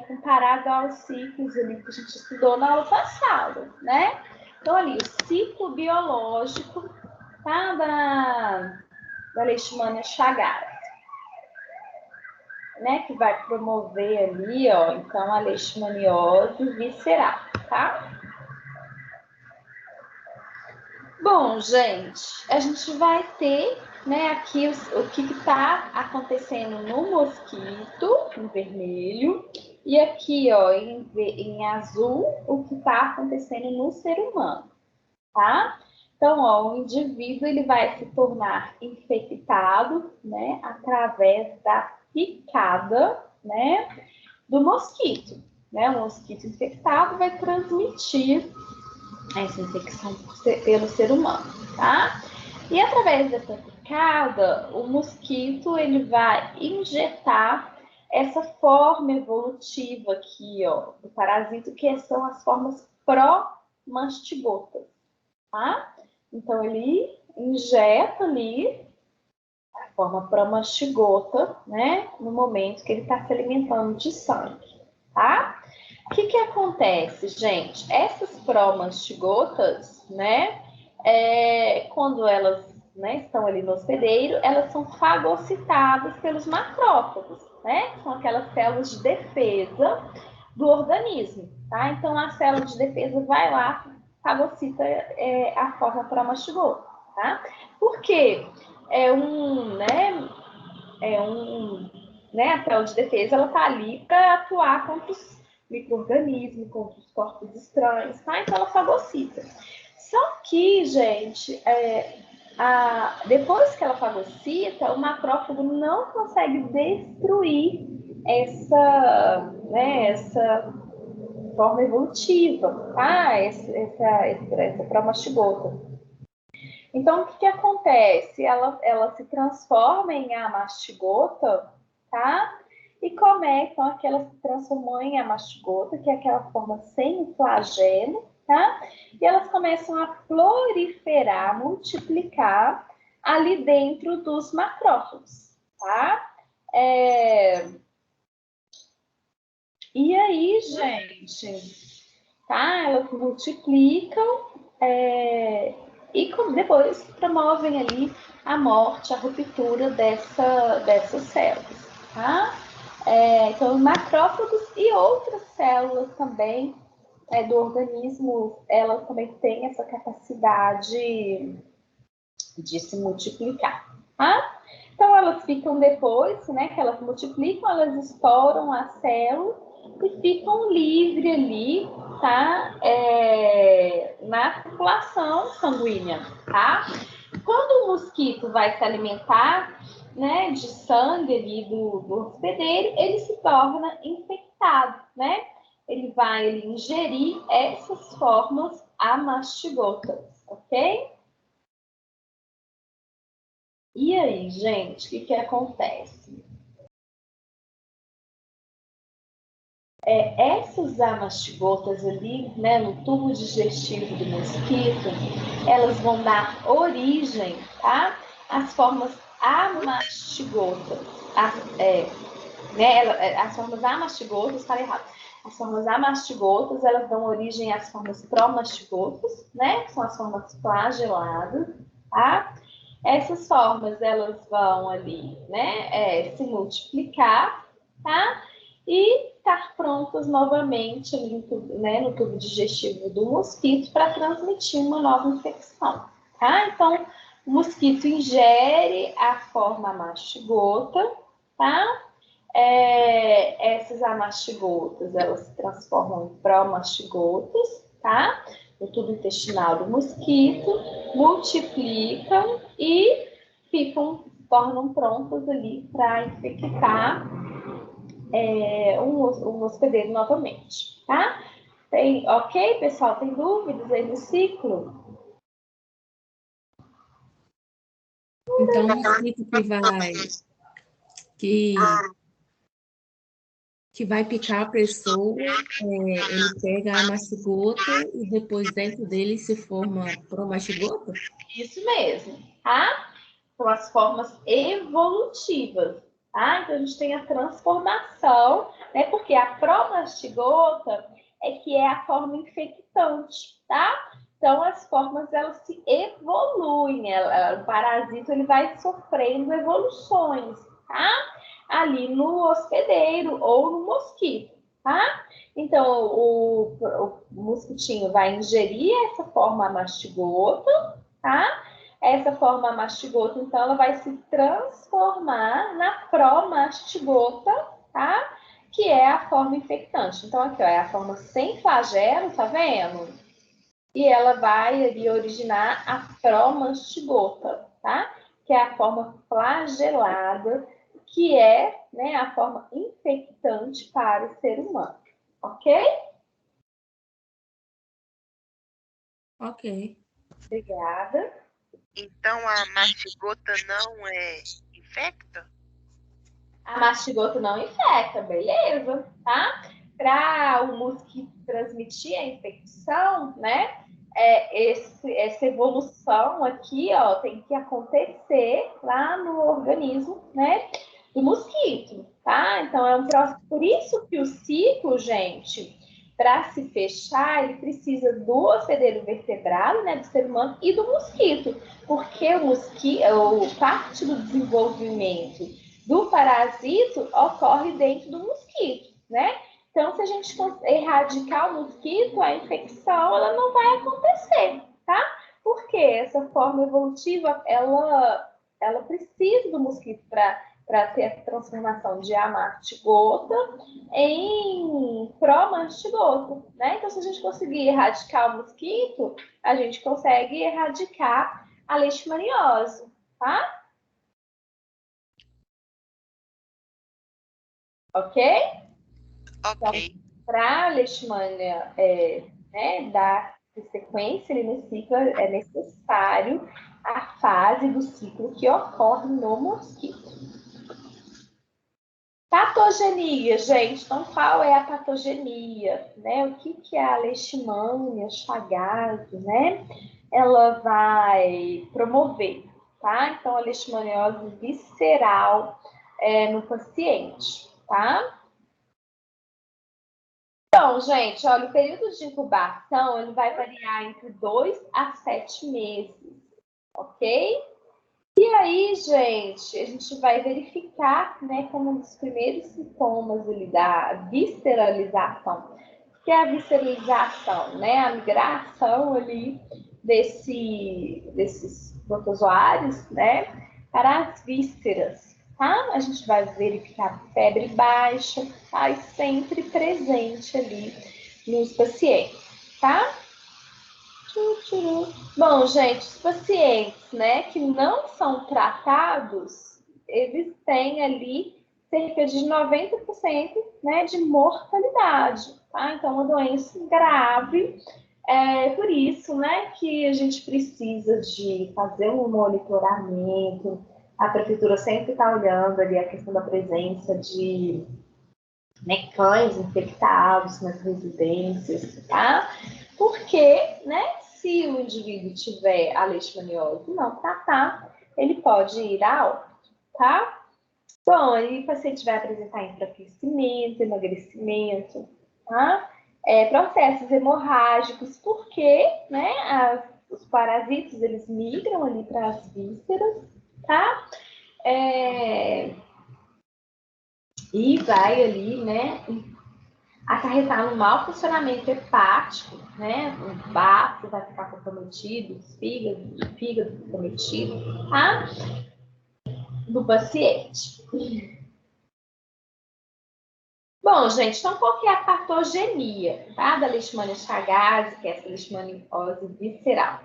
Comparado aos ciclos ali que a gente estudou na aula passada, né? Então, ali, o ciclo biológico, tá? Da leishmania chagas, né? Que vai promover ali, ó, então, a leishmaniose visceral, tá? Bom, gente, a gente vai ter, né, aqui o que está acontecendo no mosquito, em vermelho, e aqui, ó, em azul, o que está acontecendo no ser humano. tá? Então, ó, o indivíduo ele vai se tornar infectado, né, através da picada, né, do mosquito, né? O mosquito infectado vai transmitir essa infecção pelo ser humano, tá? E através dessa picada, o mosquito ele vai injetar essa forma evolutiva aqui, ó, do parasito, que são as formas pró-mastigotas, tá? Então, ele injeta ali a forma pró-mastigota, né? No momento que ele está se alimentando de sangue, tá? O que acontece, gente? Essas pró-mastigotas, né? Quando elas, né, estão ali no hospedeiro, elas são fagocitadas pelos macrófagos, né? São aquelas células de defesa do organismo, tá? Então, a célula de defesa vai lá, fagocita a forma pró-mastigota, tá? Por quê? A célula de defesa, ela tá ali para atuar contra os micro-organismos, contra os corpos estranhos, tá? Então, ela fagocita. Só que, gente, depois que ela fagocita, o macrófago não consegue destruir essa forma evolutiva, tá? Essa pró-mastigota. Então, o que acontece? Ela se transforma em amastigota, tá? E como é então que ela se transformou em amastigota, que é aquela forma sem flagelo, tá? E elas começam a proliferar, multiplicar ali dentro dos macrófagos, tá? E aí, gente, tá? Elas multiplicam e depois promovem ali a morte, a ruptura dessas células, tá? Então, macrófagos e outras células também do organismo, elas também têm essa capacidade de se multiplicar, tá? Então, elas ficam depois, né, que elas multiplicam, elas estouram a célula e ficam livres ali, tá? Na circulação sanguínea, tá? Quando o mosquito vai se alimentar, né, de sangue ali do hospedeiro, ele se torna infectado, né? Ele vai ingerir essas formas amastigotas, ok? E aí, gente, o que acontece? Essas amastigotas ali, né, no tubo digestivo do mosquito, elas vão dar origem, tá, às formas amastigotas. As formas amastigotas, falei errado. As formas amastigotas, elas dão origem às formas promastigotas, né, que são as formas flageladas, tá? Essas formas, elas vão ali, né, se multiplicar, tá? E estar prontas novamente ali no tubo digestivo do mosquito para transmitir uma nova infecção, tá? Então, o mosquito ingere a forma mastigota, tá? Essas amastigotas, elas se transformam em promastigotas, tá? No tubo intestinal do mosquito, multiplicam e tornam prontas ali para infectar um hospedeiro novamente, tá? Ok, pessoal? Tem dúvidas aí no ciclo? Então, o mosquito que vai picar a pessoa, ele pega a mastigota e depois dentro dele se forma promastigota? Isso mesmo, tá? São as formas evolutivas, tá? Então, a gente tem a transformação, né? Porque a promastigota que é a forma infectante, tá? Então, as formas, elas se evoluem. O parasito, ele vai sofrendo evoluções, tá? Ali no hospedeiro ou no mosquito, tá? Então, o mosquitinho vai ingerir essa forma mastigota, tá? Essa forma mastigota, então, ela vai se transformar na promastigota, tá? Que é a forma infectante. Então, aqui, ó, é a forma sem flagelo, tá vendo? e ela vai ali originar a promastigota, tá? Que é a forma flagelada, que é, né, a forma infectante para o ser humano, ok? Ok. Obrigada. Então a mastigota não é infecta? A mastigota não infecta, beleza, tá? Para o mosquito transmitir a infecção, né? Essa evolução aqui, ó, tem que acontecer lá no organismo, né? Do mosquito, tá? Então é um processo. Por isso que o ciclo, gente, para se fechar, ele precisa do hospedeiro vertebrado, né, do ser humano e do mosquito, porque o mosquito, parte do desenvolvimento do parasito ocorre dentro do mosquito, né? Então, se a gente erradicar o mosquito, a infecção ela não vai acontecer, tá? Porque essa forma evolutiva ela precisa do mosquito para ter a transformação de amastigota em promastigota, né? Então, se a gente conseguir erradicar o mosquito, a gente consegue erradicar a leishmaniose, tá? Ok? Então, Ok. para a leishmania né, dar sequência ali no ciclo, é necessário a fase do ciclo que ocorre no mosquito. Patogenia, gente. Então, qual é a patogenia? Né? O que é a leishmania, Chagas, né? Ela vai promover, tá? Então, a leishmaniose visceral no paciente, tá? Então, gente, olha, o período de incubação ele vai variar entre 2 a 7 meses, ok? E aí, gente, a gente vai verificar, né, como um dos primeiros sintomas ali da visceralização, que é a visceralização, né, a migração ali desses protozoários, né, para as vísceras, tá? A gente vai verificar febre baixa, tá? E sempre presente ali nos pacientes, tá? Bom, gente, os pacientes, né, que não são tratados, eles têm ali cerca de 90%, né, de mortalidade, tá? Então, uma doença grave. Por isso, né, que a gente precisa de fazer um monitoramento. A prefeitura sempre está olhando ali a questão da presença de, né, cães infectados nas residências, tá? Porque, né, se o indivíduo tiver a leishmaniose e não tratar, ele pode ir a óbito, tá? Bom, aí o paciente vai apresentar enfraquecimento, emagrecimento, tá? Processos hemorrágicos, porque, né, os parasitos, eles migram ali para as vísceras, tá? E vai ali, né, acarretar no mau funcionamento hepático, né? O baço vai ficar comprometido, o fígado comprometido, tá? Do paciente. Bom, gente, então qual que é a patogenia, tá? Da leishmania chagas, que é essa leishmaniose visceral.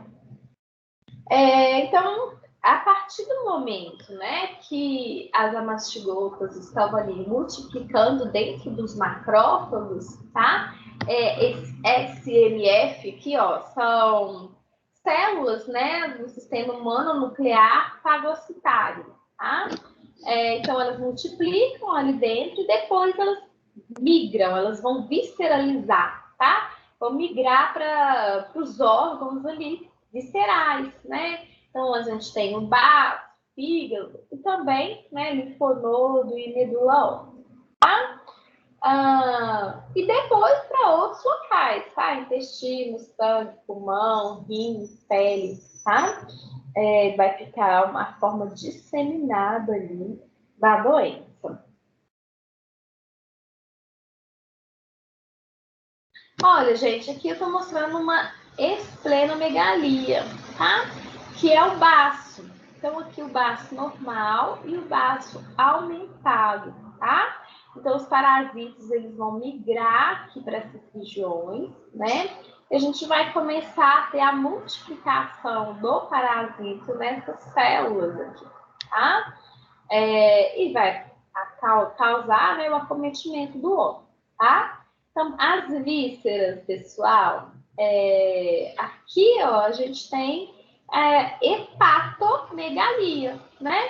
Então, a partir do momento, né, que as amastigotas estão ali multiplicando dentro dos macrófagos, tá? Esse SMF aqui, ó, são células, né, do sistema mononuclear fagocitário, tá? Então, elas multiplicam ali dentro e depois elas migram, elas vão visceralizar, tá? Vão migrar para os órgãos ali viscerais, né? Então, a gente tem o baço, fígado e também, né, linfonodo e medula óssea, tá? E depois para outros locais, tá? Intestino, sangue, pulmão, rins, pele, tá? Vai ficar uma forma disseminada ali da doença. Olha, gente, aqui eu tô mostrando uma esplenomegalia, tá? Que é o baço. Então, aqui o baço normal e o baço aumentado, tá? Então, os parasitas, eles vão migrar aqui para essas regiões, né? e a gente vai começar a ter a multiplicação do parasito nessas células aqui, tá? E vai causar, né, o acometimento do órgão, tá? Então, as vísceras, pessoal, aqui, ó, a gente tem hepatomegalia, né?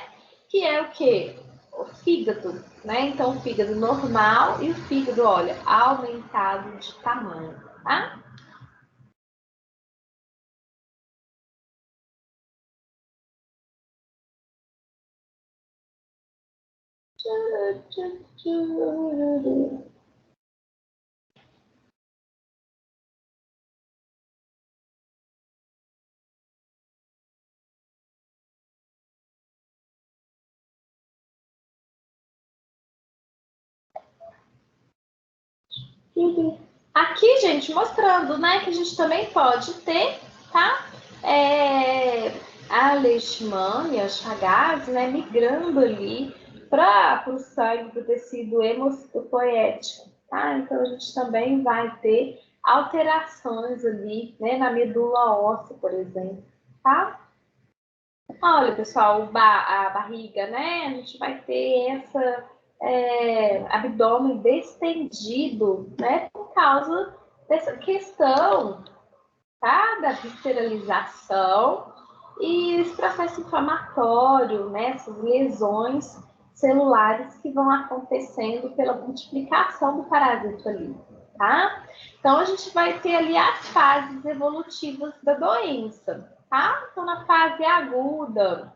Que é o quê? O fígado, né? Então, o fígado normal e o fígado, olha, aumentado de tamanho, tá? Aqui, gente, mostrando, né, que a gente também pode ter, tá? A leishmania, os Chagas, né, migrando ali para o sangue do tecido hemocitopoético, tá? Então, a gente também vai ter alterações ali, né, na medula óssea, por exemplo, tá? Olha, pessoal, a barriga, né? A gente vai ter essa abdômen distendido, né? Por causa dessa questão, tá? Da visceralização e esse processo inflamatório, né? Essas lesões celulares que vão acontecendo pela multiplicação do parasito ali, tá? Então, a gente vai ter ali as fases evolutivas da doença, tá? Então, na fase aguda,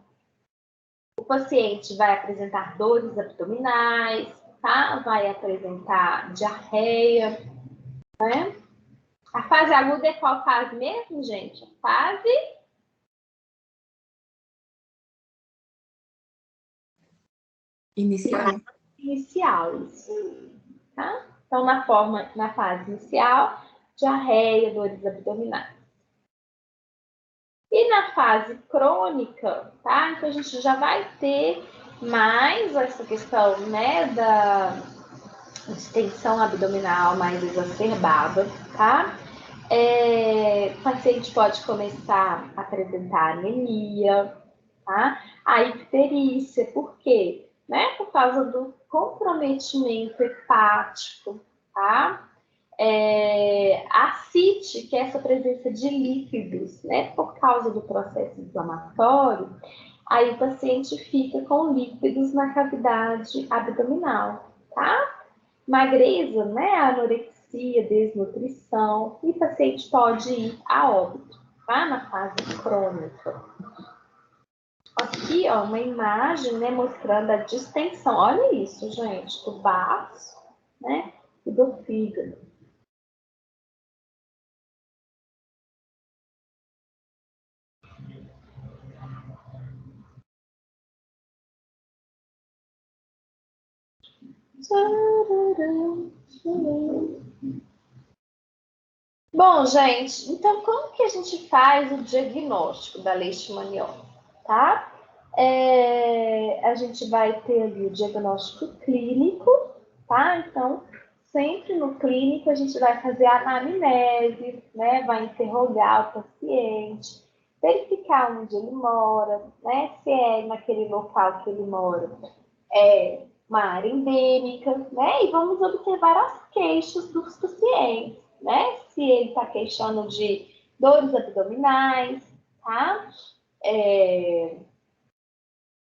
o paciente vai apresentar dores abdominais, tá? Vai apresentar diarreia, né? A fase aguda é qual fase mesmo, gente? A fase Inicial. inicial, isso, tá? Então, na fase inicial, diarreia, dores abdominais. E na fase crônica, tá? Então, a gente já vai ter mais essa questão, né, da distensão abdominal mais exacerbada, tá? O paciente pode começar a apresentar anemia, tá? A icterícia, por quê? Né? Por causa do comprometimento hepático, tá? A ascite, que é essa presença de líquidos, né? Por causa do processo inflamatório, aí o paciente fica com líquidos na cavidade abdominal, tá? Magreza, né? Anorexia, desnutrição, e o paciente pode ir a óbito, tá? Na fase crônica. Aqui, ó, uma imagem, né, mostrando a distensão. Olha isso, gente, do baço, né, e do fígado. Bom, gente, então como que a gente faz o diagnóstico da leishmaniose, tá? A gente vai ter ali o diagnóstico clínico, tá? Então, sempre no clínico a gente vai fazer a anamnese, né? Vai interrogar o paciente, verificar onde ele mora, né? Se é naquele local que ele mora, uma área endêmica, né? E vamos observar as queixas dos pacientes, né? Se ele está queixando de dores abdominais, tá?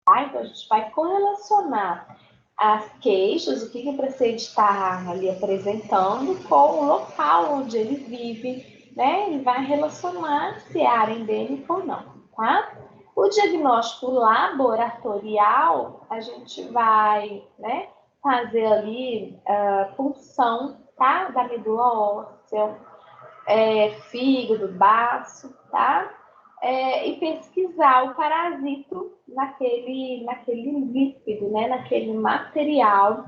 Então, a gente vai correlacionar as queixas, o que o paciente está ali apresentando, com o local onde ele vive, né? Ele vai relacionar se é área endêmica ou não, tá? O diagnóstico laboratorial, a gente vai, né, fazer ali punção, tá? Da medula óssea, fígado, baço, tá? E pesquisar o parasito naquele líquido, né? Naquele material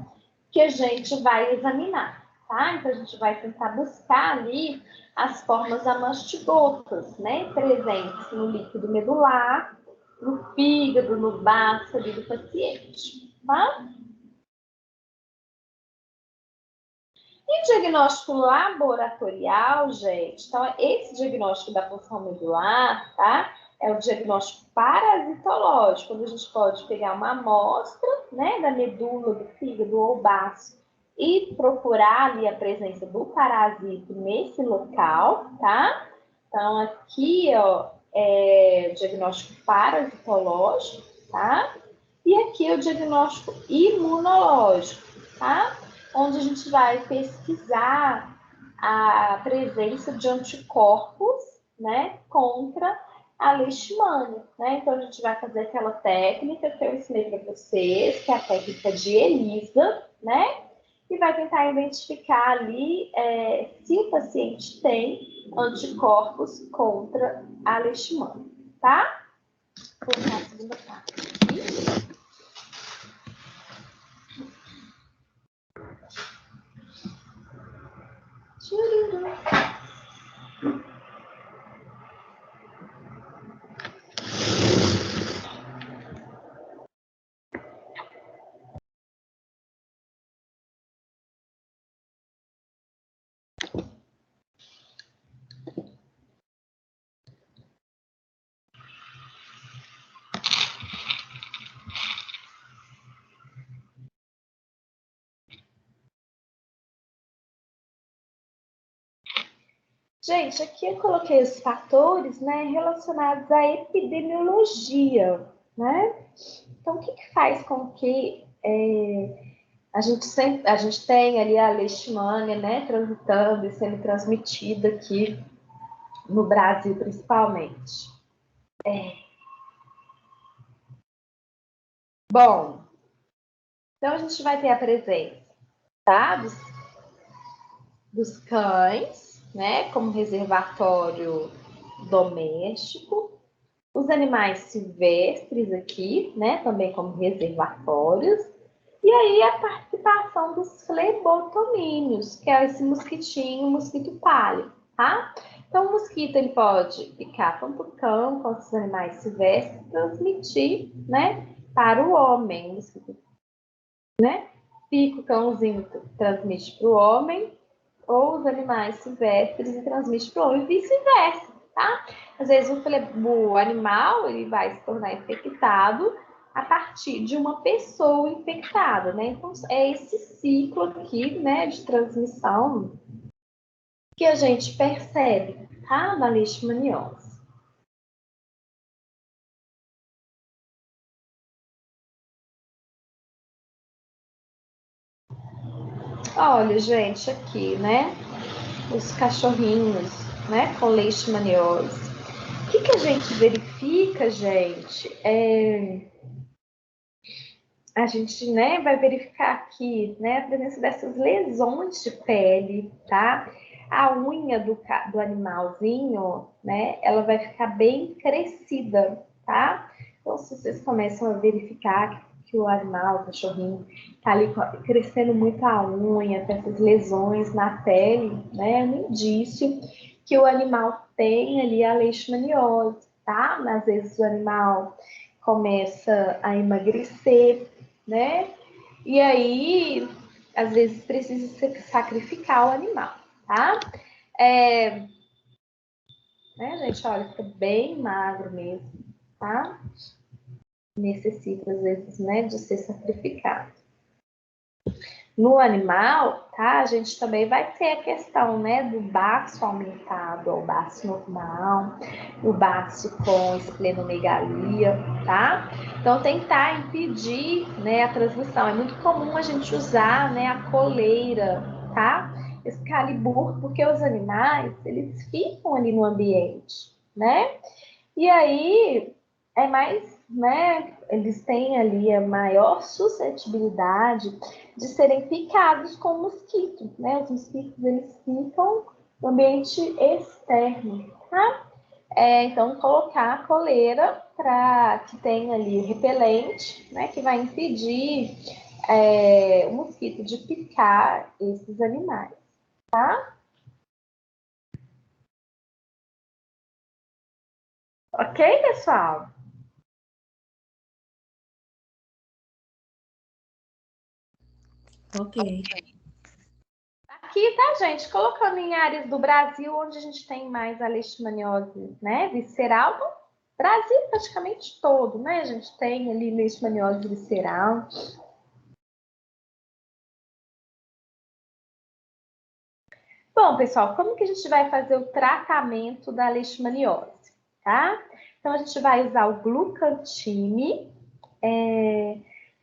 que a gente vai examinar, tá? Então, a gente vai tentar buscar ali as formas amastigotas, né? Presentes no líquido medular, no fígado, no baço ali do paciente, tá? E diagnóstico laboratorial, gente, então esse diagnóstico da função medular, tá? É o diagnóstico parasitológico, onde a gente pode pegar uma amostra, né, da medula, do fígado ou baço e procurar ali a presença do parasito nesse local, tá? Então aqui, ó, é o diagnóstico parasitológico, tá? E aqui é o diagnóstico imunológico, tá? Onde a gente vai pesquisar a presença de anticorpos, né, contra a leishmania, né? Então a gente vai fazer aquela técnica que eu ensinei para vocês, que é a técnica de ELISA, né? E vai tentar identificar ali se o paciente tem anticorpos contra a leishmania, tá? Vou colocar a segunda parte aqui. Tchururu. Gente, aqui eu coloquei os fatores, né, relacionados à epidemiologia, né? Então, o que faz com que a gente tenha ali a leishmania, né, transitando e sendo transmitida aqui no Brasil, principalmente? Bom, então a gente vai ter a presença, tá, dos cães, né, como reservatório doméstico, os animais silvestres aqui, né, também como reservatórios, e aí a participação dos flebotomíneos, que é esse mosquitinho, mosquito pálido, tá? Então, o mosquito ele pode picar tanto o cão quanto os animais silvestres e transmitir, né, para o homem. O mosquito, né, pica o cãozinho, transmite para o homem, ou os animais silvestres e transmite para o homem, e vice-versa, tá? Às vezes o animal ele vai se tornar infectado a partir de uma pessoa infectada, né? Então, é esse ciclo aqui, né, de transmissão que a gente percebe, tá? Na leishmaniose. Olha, gente, aqui, né? Os cachorrinhos, né? Com leishmaniose. O que a gente verifica, gente? A gente, né, vai verificar aqui, né, a presença dessas lesões de pele, tá? A unha do animalzinho, né, ela vai ficar bem crescida, tá? Então, se vocês começam a verificar que o animal, o cachorrinho, tá ali crescendo muito a unha, tem essas lesões na pele, né, é um indício que o animal tem ali a leishmaniose, tá? Às vezes o animal começa a emagrecer, né? E aí, às vezes, precisa sacrificar o animal, tá? Né, gente? Olha, fica bem magro mesmo, tá? Necessita, às vezes, né, de ser sacrificado. No animal, tá? A gente também vai ter a questão, né, do baço aumentado ao baço normal, o baço com esplenomegalia, tá? Então, tentar impedir, né, a transmissão. É muito comum a gente usar, né, a coleira, tá? Excalibur, porque os animais, eles ficam ali no ambiente, né? E aí, é mais, né, eles têm ali a maior suscetibilidade de serem picados com mosquito, né? Os mosquitos, eles ficam no ambiente externo, tá? Então, colocar a coleira para que tenha ali repelente, né? Que vai impedir o mosquito de picar esses animais, tá? Ok, pessoal? Ok. Aqui, tá, gente? Colocando em áreas do Brasil onde a gente tem mais a leishmaniose, né, visceral, então, Brasil praticamente todo, né? A gente tem ali leishmaniose visceral. Bom, pessoal, como que a gente vai fazer o tratamento da leishmaniose, tá? Então, a gente vai usar o Glucantime,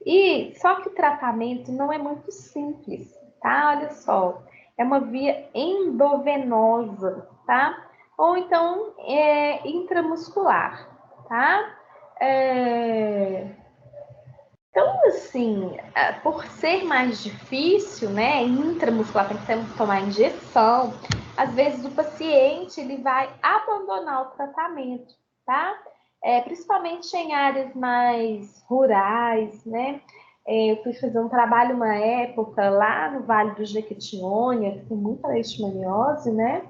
e só que o tratamento não é muito simples, tá? Olha só, é uma via endovenosa, tá? Ou então intramuscular, tá? Então, assim, por ser mais difícil, né, intramuscular, tem que tomar injeção, às vezes o paciente ele vai abandonar o tratamento, tá? Principalmente em áreas mais rurais, né? Eu fui fazer um trabalho uma época lá no Vale do Jequitinhonha, que tem muita leishmaniose, né?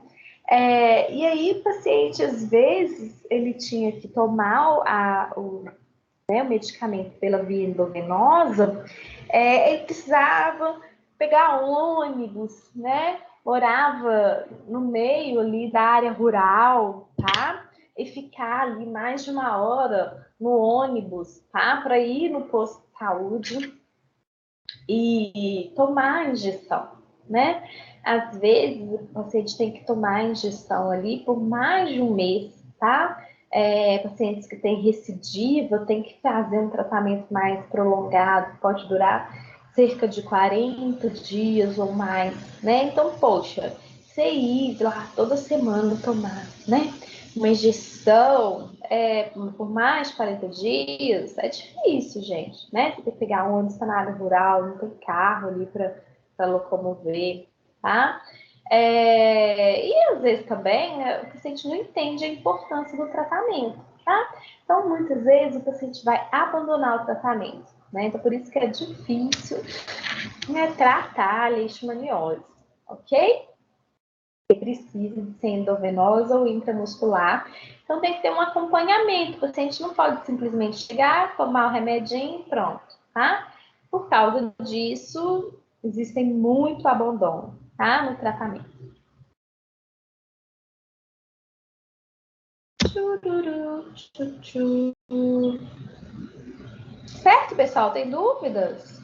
E aí o paciente, às vezes, ele tinha que tomar o medicamento pela via endovenosa, ele precisava pegar ônibus, né? Morava no meio ali da área rural, tá? E ficar ali mais de uma hora no ônibus, tá? Para ir no posto de saúde e tomar a injeção, né? Às vezes, o paciente tem que tomar a injeção ali por mais de um mês, tá? Pacientes que têm recidiva têm que fazer um tratamento mais prolongado, pode durar cerca de 40 dias ou mais, né? Então, poxa, você ir lá toda semana tomar, né? Uma injeção por mais de 40 dias é difícil, gente, né? Você tem que pegar um ônibus na área rural, não tem carro ali para locomover, tá? E às vezes também o paciente não entende a importância do tratamento, tá? Então, muitas vezes o paciente vai abandonar o tratamento, né? Então, por isso que é difícil, né, tratar a leishmaniose, ok? Precisa de ser endovenosa ou intramuscular. Então, tem que ter um acompanhamento. O paciente não pode simplesmente chegar, tomar o remedinho e pronto, tá? Por causa disso, existem muito abandono, tá? No tratamento. Certo, pessoal? Tem dúvidas?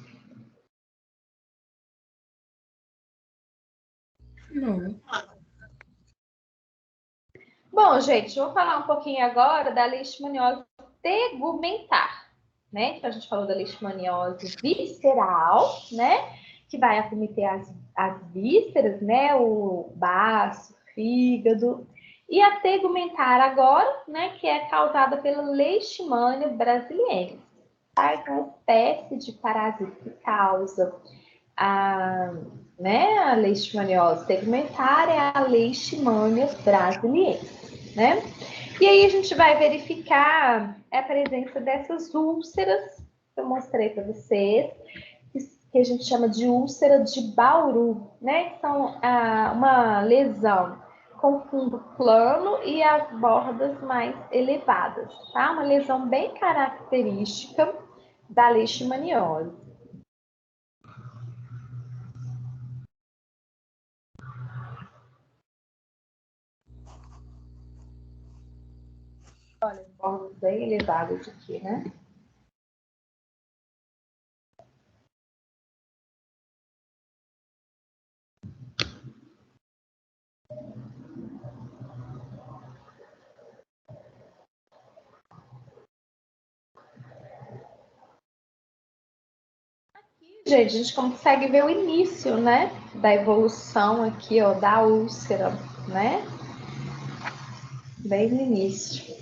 Não. Bom, gente, vou falar um pouquinho agora da leishmaniose tegumentar, né? Então, a gente falou da leishmaniose visceral, né? Que vai acometer as vísceras, né? O baço, fígado. E a tegumentar agora, né? Que é causada pela Leishmania brasiliensis, tá? Então, é uma espécie de parasita que causa a leishmaniose tegumentar, é a Leishmania brasiliensis, né? E aí a gente vai verificar a presença dessas úlceras que eu mostrei para vocês, que a gente chama de úlcera de Bauru, né? Que são uma lesão com fundo plano e as bordas mais elevadas, tá? Uma lesão bem característica da leishmaniose. Olha, as bordas bem elevadas aqui, né? Gente, a gente consegue ver o início, né, da evolução aqui, ó, da úlcera, né? Bem no início.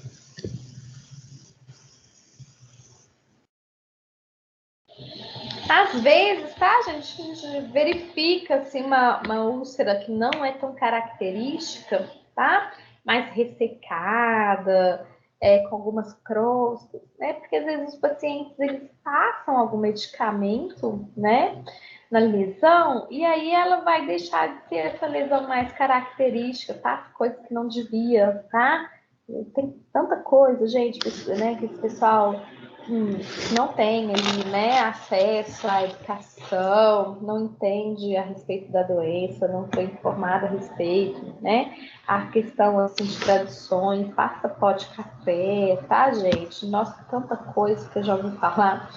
Às vezes, tá, gente, a gente verifica assim, uma úlcera que não é tão característica, tá? Mais ressecada, com algumas crostas, né? Porque às vezes os pacientes eles passam algum medicamento, né? Na lesão, e aí ela vai deixar de ser essa lesão mais característica, tá? Coisas que não devia, tá? Tem tanta coisa, gente, né? Que esse pessoal não tem ali, né, acesso à educação, não entende a respeito da doença, não foi informado a respeito, né, a questão assim de tradições, passa pó de café, tá, gente? Nossa, tanta coisa que eu já ouvi falar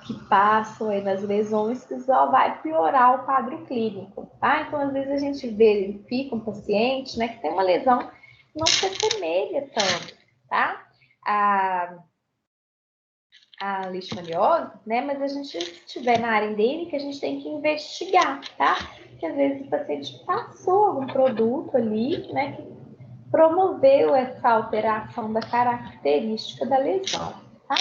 que passam aí nas lesões que só vai piorar o quadro clínico, tá? Então, às vezes a gente verifica um paciente, né, que tem uma lesão que não se assemelha tanto, tá? A leishmaniose, né? Mas a gente, se estiver na área endêmica, a gente tem que investigar, tá? Porque às vezes o paciente passou algum produto ali, né, que promoveu essa alteração da característica da lesão, tá?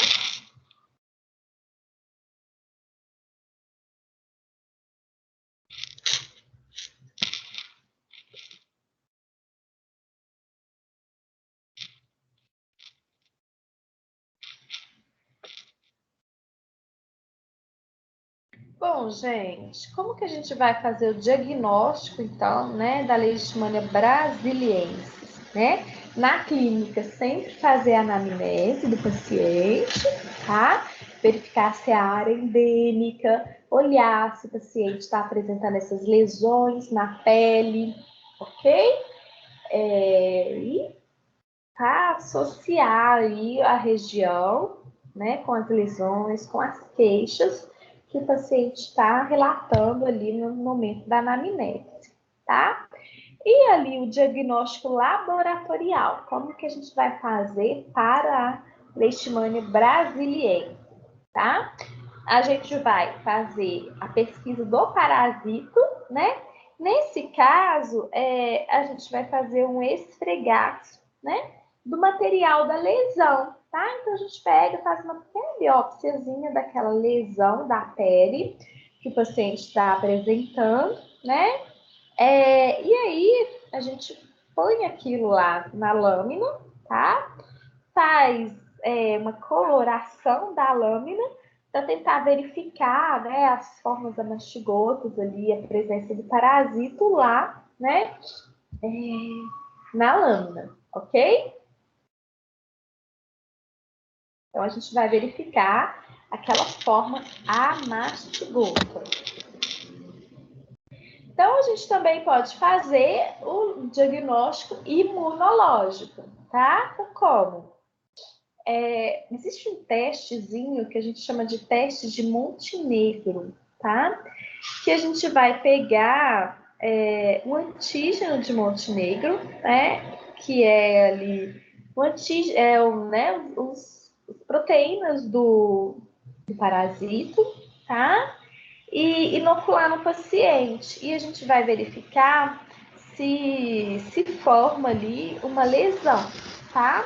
Bom, gente, como que a gente vai fazer o diagnóstico, então, né, da Leishmania brasiliensis, né? Na clínica, sempre fazer a anamnese do paciente, tá? Verificar se é a área endêmica, olhar se o paciente está apresentando essas lesões na pele, ok? E tá, associar aí a região, né, com as lesões, com as queixas que o paciente está relatando ali no momento da anamnese, tá? E ali o diagnóstico laboratorial, como que a gente vai fazer para a Leishmania brasiliensis, tá? A gente vai fazer a pesquisa do parasito, né? Nesse caso, a gente vai fazer um esfregaço, né? Do material da lesão, tá? Então, a gente pega, faz uma pequena biópsiazinha daquela lesão da pele que o paciente está apresentando, né? E aí, a gente põe aquilo lá na lâmina, tá? Faz uma coloração da lâmina para tentar verificar, né, as formas anastigotas ali, a presença do parasito lá, né, na lâmina, ok? Então, a gente vai verificar aquela forma amastigota. Então, a gente também pode fazer o diagnóstico imunológico, tá? Como? Existe um testezinho que a gente chama de teste de Montenegro, tá? Que a gente vai pegar um antígeno de Montenegro, né? Que é ali o antígeno, né? Os proteínas do parasito, tá? E inocular no paciente. E a gente vai verificar se forma ali uma lesão, tá?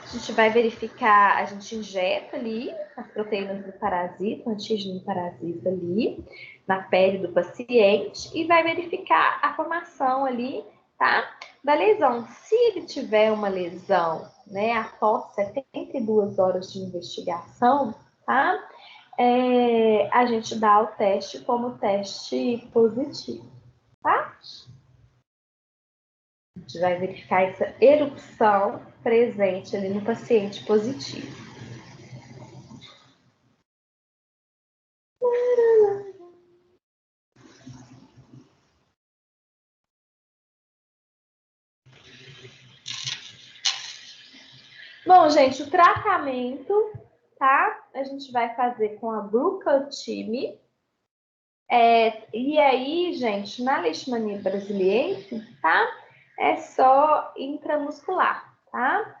A gente vai verificar, a gente injeta ali as proteínas do parasita, o antígeno do parasita ali na pele do paciente e vai verificar a formação ali, tá? Da lesão. Se ele tiver uma lesão, né, após 72 horas de investigação, tá? A gente dá o teste como teste positivo, tá? A gente vai verificar essa erupção presente ali no paciente positivo. Bom, gente, o tratamento, tá? A gente vai fazer com a glucotime. E aí, gente, na leishmania brasiliensis, tá? É só intramuscular, tá?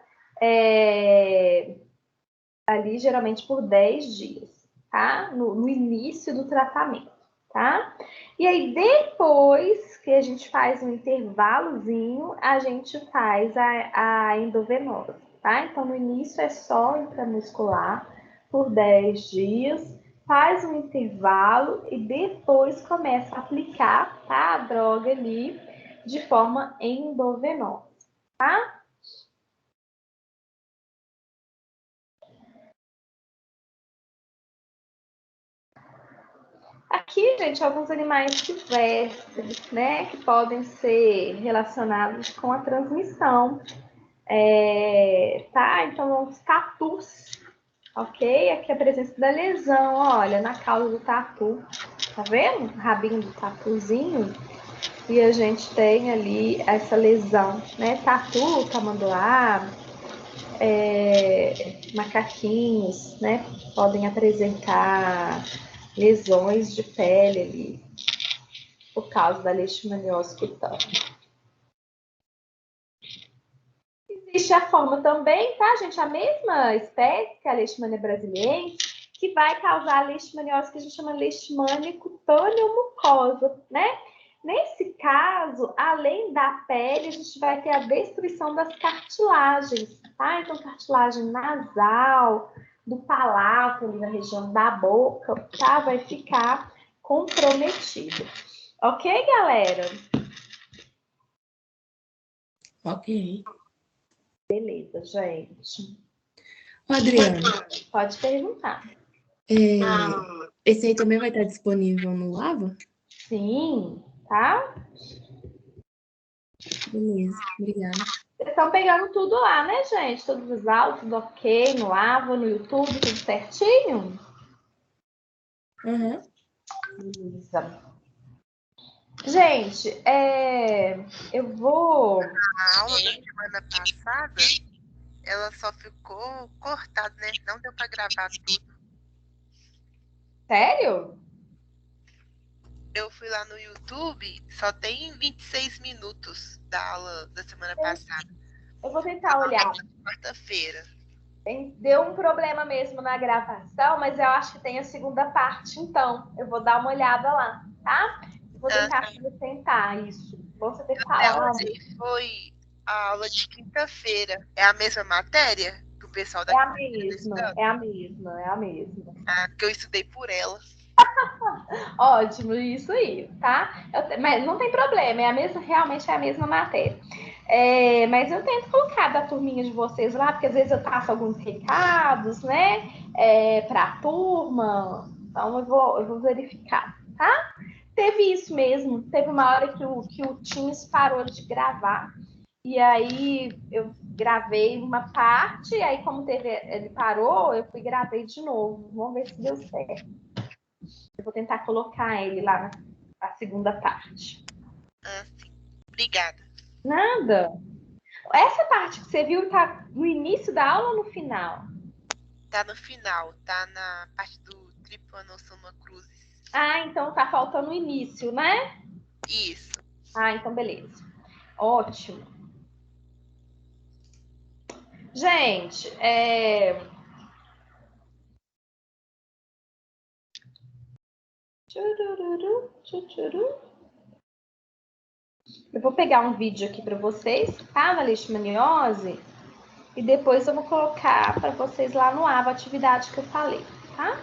Ali, geralmente, por 10 dias, tá? No início do tratamento, tá? E aí, depois que a gente faz um intervalozinho, a gente faz a endovenosa, tá? Então, no início é só intramuscular por 10 dias, faz um intervalo e depois começa a aplicar, tá? A droga ali de forma endovenosa, tá? Aqui, gente, alguns animais silvestres, né, que podem ser relacionados com a transmissão, tá? Então, os tatus, ok? Aqui a presença da lesão, olha, na cauda do tatu, tá vendo? O rabinho do tatuzinho. E a gente tem ali essa lesão, né? Tatu, tamanduá, macaquinhos, né? Podem apresentar lesões de pele ali, por causa da leishmaniose cutânea. Existe a forma também, tá, gente? A mesma espécie, que é a Leishmania brasiliense, que vai causar a leishmaniose que a gente chama de leishmania cutânea ou mucosa, né? Nesse caso, além da pele, a gente vai ter a destruição das cartilagens, tá? Então, cartilagem nasal, do palato, ali na região da boca, tá? Vai ficar comprometido. Ok, galera? Ok. Beleza, gente. Adriana, Pode perguntar. esse aí também vai estar disponível no Lava? Sim, tá? Beleza, obrigada. Vocês estão pegando tudo lá, né, gente? Todos os áudios, tudo ok, no Lava, no YouTube, tudo certinho? Uhum. Beleza. Gente, eu vou... A aula da semana passada, ela só ficou cortada, né? Não deu para gravar tudo. Sério? Eu fui lá no YouTube, só tem 26 minutos da aula da semana passada. Eu vou tentar olhar. Quarta-feira. Deu um problema mesmo na gravação, mas eu acho que tem a segunda parte, então. Eu vou dar uma olhada lá, tá? Eu vou tentar acrescentar isso. Você ter Eu falado. olhei, foi a aula de quinta-feira. É a mesma matéria que o pessoal da É a quinta-feira tá mesma, estudando? é a mesma, é a mesma. Ah, porque eu estudei por ela. Ótimo, isso aí, tá? Mas não tem problema, é a mesma, realmente é a mesma matéria. Mas eu tento colocar da turminha de vocês lá, porque às vezes eu passo alguns recados, né? Para a turma. Então eu vou verificar, tá? Teve isso mesmo, teve uma hora que o Teams parou de gravar. E aí eu gravei uma parte, e aí como ele parou, eu fui e gravei de novo. Vamos ver se deu certo. Eu vou tentar colocar ele lá na segunda parte. Ah, sim. Obrigada. Nada. Essa parte que você viu tá no início da aula ou no final? Tá no final, tá na parte do Trypanosoma crucis. Ah, então tá faltando o início, né? Isso. Ah, então beleza. Ótimo. Gente, eu vou pegar um vídeo aqui para vocês, tá? Da leishmaniose. E depois eu vou colocar para vocês lá no Ava a atividade que eu falei, tá?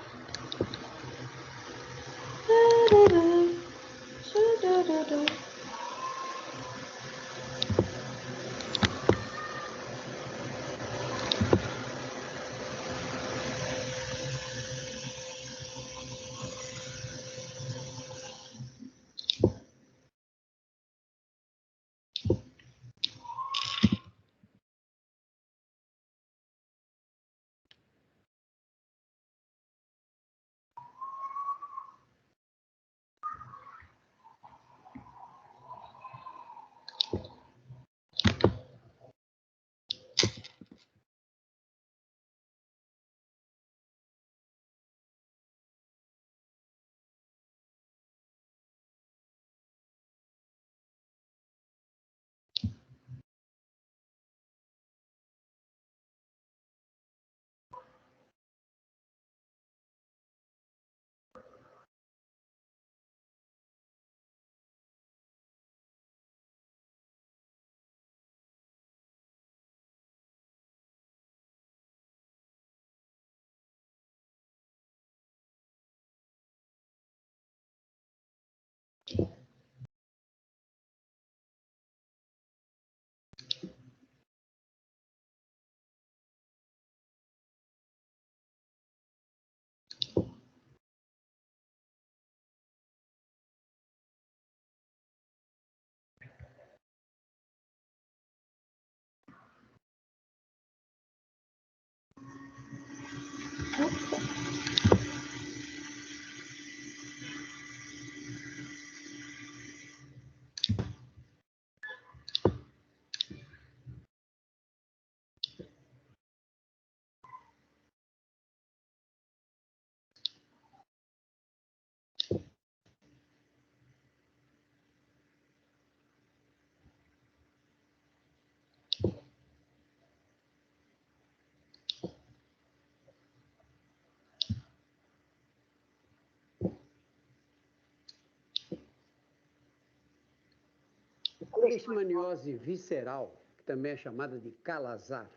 leishmaniose visceral, que também é chamada de calazar,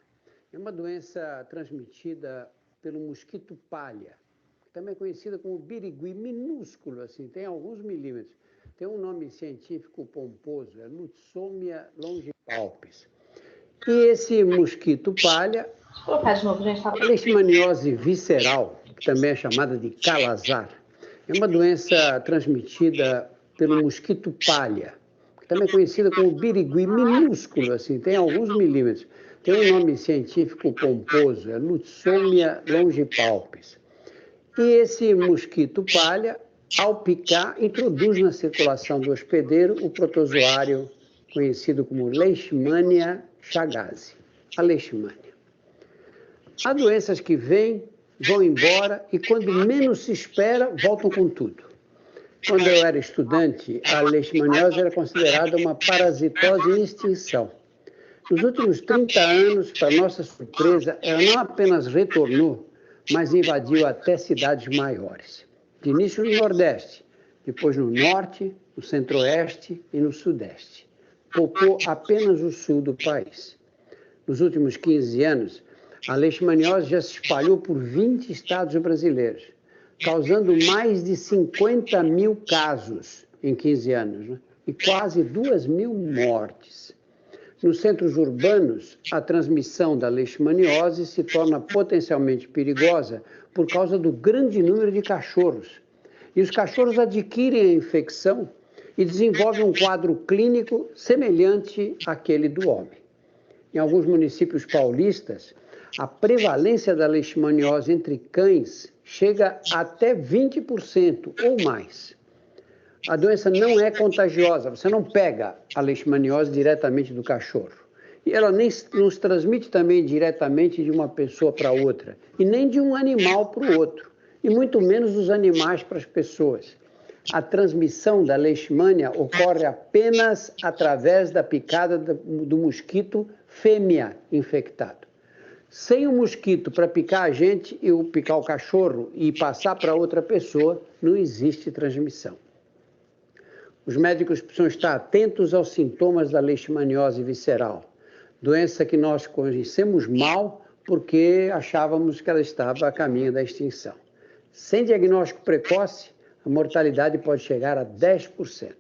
é uma doença transmitida pelo mosquito palha, também conhecida como birigui, minúsculo, assim, tem alguns milímetros. Tem um nome científico pomposo, é Lutzomia longipalpis. E esse mosquito palha, Vou colocar de novo, gente. a leishmaniose visceral, que também é chamada de calazar, é uma doença transmitida pelo mosquito palha, também conhecida como birigui, minúsculo, assim, tem alguns milímetros. Tem um nome científico pomposo, é Lutzomia longipalpis. E esse mosquito palha, ao picar, introduz na circulação do hospedeiro o protozoário conhecido como Leishmania chagas, a leishmania. Há doenças que vêm, vão embora e quando menos se espera, voltam com tudo. Quando eu era estudante, a leishmaniose era considerada uma parasitose em extinção. Nos últimos 30 anos, para nossa surpresa, ela não apenas retornou, mas invadiu até cidades maiores. De início no Nordeste, depois no Norte, no Centro-Oeste e no Sudeste. Poupou apenas o sul do país. Nos últimos 15 anos, a leishmaniose já se espalhou por 20 estados brasileiros, causando mais de 50 mil casos em 15 anos, né? E quase 2.000 mortes. Nos centros urbanos, a transmissão da leishmaniose se torna potencialmente perigosa por causa do grande número de cachorros. E os cachorros adquirem a infecção e desenvolvem um quadro clínico semelhante àquele do homem. Em alguns municípios paulistas, a prevalência da leishmaniose entre cães chega até 20% ou mais. A doença não é contagiosa, você não pega a leishmaniose diretamente do cachorro. E ela nem nos transmite também diretamente de uma pessoa para outra, e nem de um animal para o outro, e muito menos dos animais para as pessoas. A transmissão da leishmania ocorre apenas através da picada do mosquito fêmea infectado. Sem o mosquito para picar a gente e picar o cachorro e passar para outra pessoa, não existe transmissão. Os médicos precisam estar atentos aos sintomas da leishmaniose visceral, doença que nós conhecemos mal porque achávamos que ela estava a caminho da extinção. Sem diagnóstico precoce, a mortalidade pode chegar a 10%.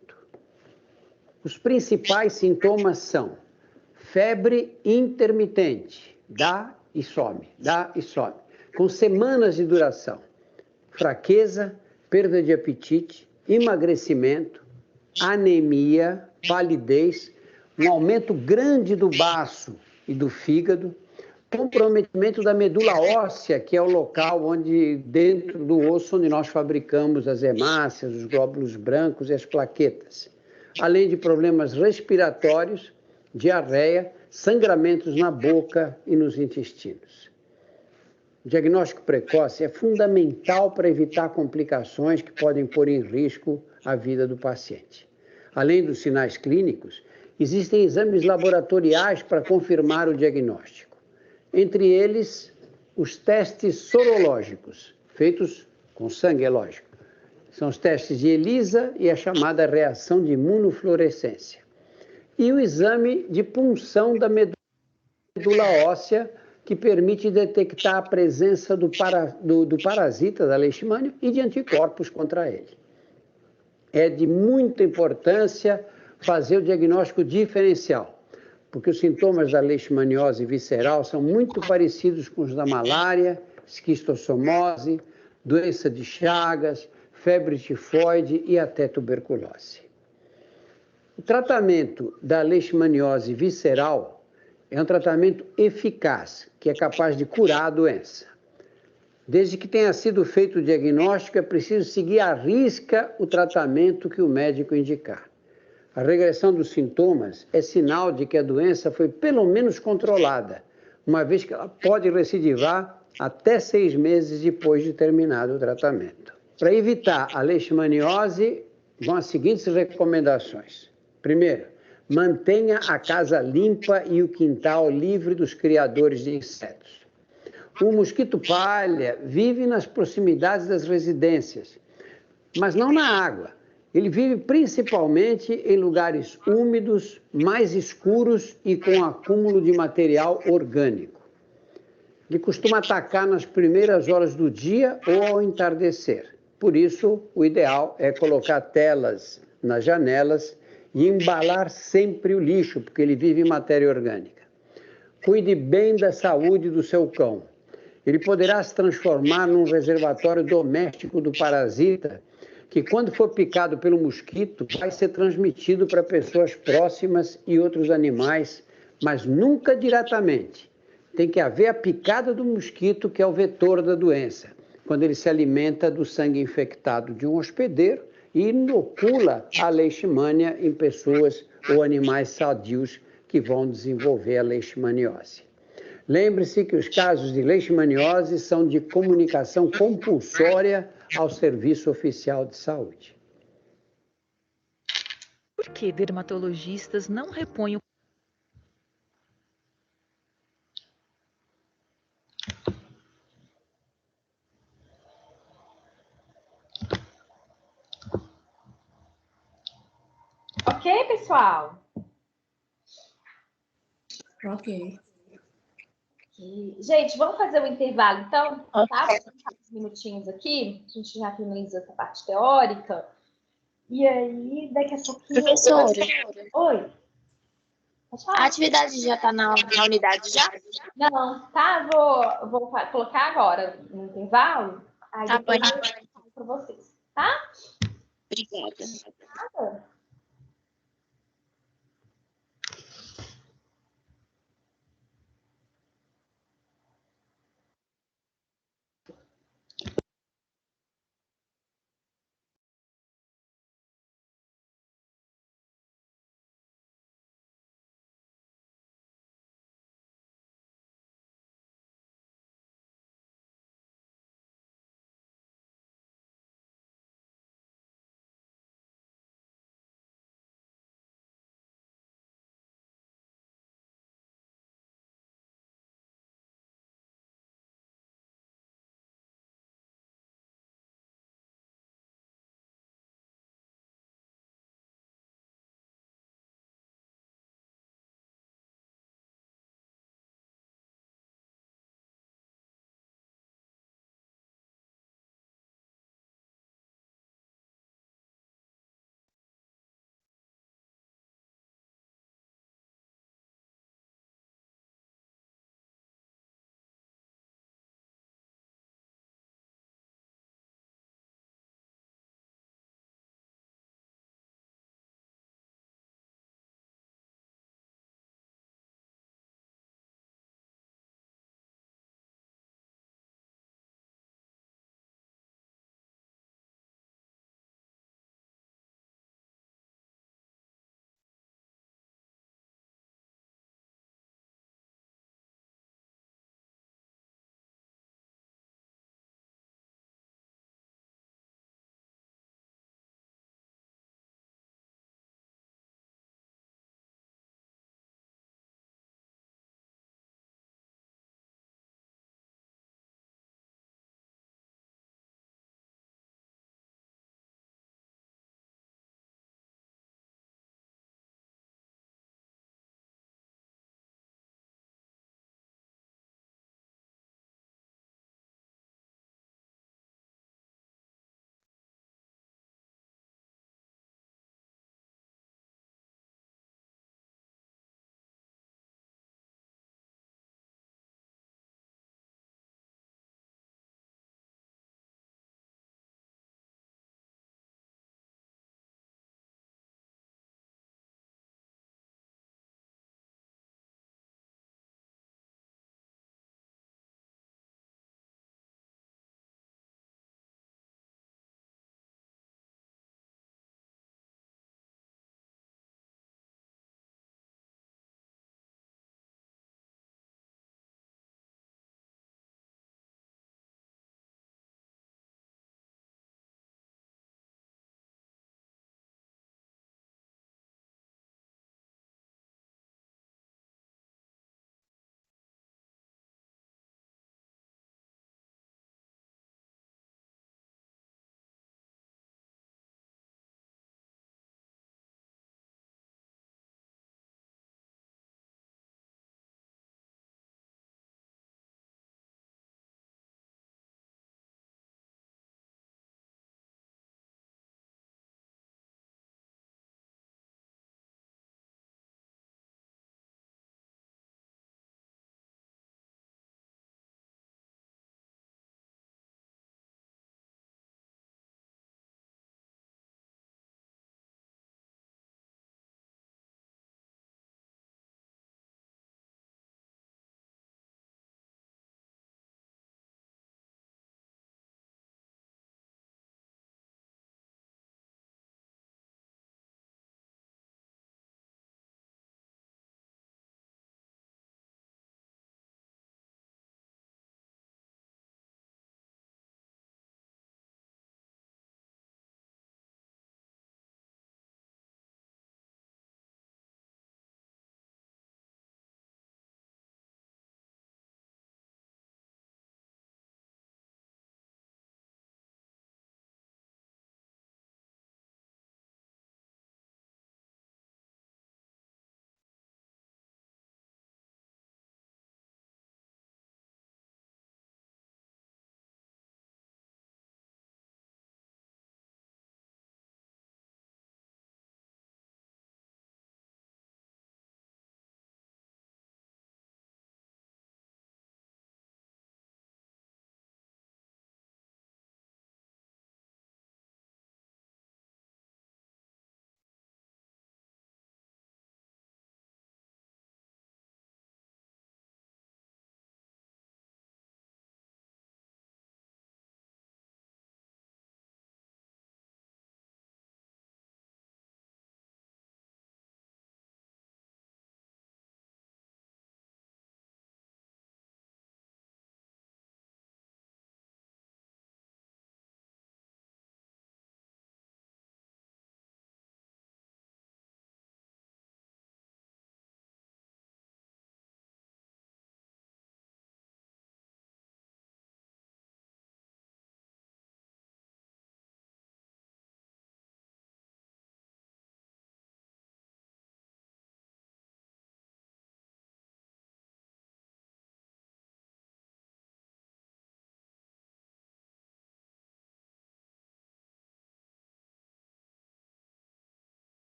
Os principais sintomas são febre intermitente, dá e some, com semanas de duração, fraqueza, perda de apetite, emagrecimento, anemia, palidez, um aumento grande do baço e do fígado, comprometimento da medula óssea, que é o local onde, dentro do osso, onde nós fabricamos as hemácias, os glóbulos brancos e as plaquetas, além de problemas respiratórios, diarreia, sangramentos na boca e nos intestinos. O diagnóstico precoce é fundamental para evitar complicações que podem pôr em risco a vida do paciente. Além dos sinais clínicos, existem exames laboratoriais para confirmar o diagnóstico. Entre eles, os testes sorológicos, feitos com sangue, é lógico. São os testes de ELISA e a chamada reação de imunofluorescência. E o exame de punção da medula óssea, que permite detectar a presença do parasita da leishmania e de anticorpos contra ele. É de muita importância fazer o diagnóstico diferencial, porque os sintomas da leishmaniose visceral são muito parecidos com os da malária, esquistossomose, doença de Chagas, febre tifoide e até tuberculose. O tratamento da leishmaniose visceral é um tratamento eficaz, que é capaz de curar a doença. Desde que tenha sido feito o diagnóstico, é preciso seguir à risca o tratamento que o médico indicar. A regressão dos sintomas é sinal de que a doença foi pelo menos controlada, uma vez que ela pode recidivar até 6 meses depois de terminado o tratamento. Para evitar a leishmaniose, vão as seguintes recomendações. Primeiro, mantenha a casa limpa e o quintal livre dos criadores de insetos. O mosquito palha vive nas proximidades das residências, mas não na água. Ele vive principalmente em lugares úmidos, mais escuros e com acúmulo de material orgânico. Ele costuma atacar nas primeiras horas do dia ou ao entardecer. Por isso, o ideal é colocar telas nas janelas e embalar sempre o lixo, porque ele vive em matéria orgânica. Cuide bem da saúde do seu cão. Ele poderá se transformar num reservatório doméstico do parasita, que quando for picado pelo mosquito, vai ser transmitido para pessoas próximas e outros animais, mas nunca diretamente. Tem que haver a picada do mosquito, que é o vetor da doença, quando ele se alimenta do sangue infectado de um hospedeiro e inocula a leishmania em pessoas ou animais sadios que vão desenvolver a leishmaniose. Lembre-se que os casos de leishmaniose são de comunicação compulsória ao Serviço Oficial de Saúde. Por que dermatologistas não repõem o... Ok, pessoal? Ok. Gente, vamos fazer um intervalo, então, tá? Uns minutinhos aqui, a gente já finaliza essa parte teórica. E aí, daqui a pouquinho... Professora, Oi? Pode falar? a atividade já está na unidade já? Não, tá? Vou colocar agora no intervalo. Aí Tá depois bom. eu falo para vocês, tá? Obrigada. Nada.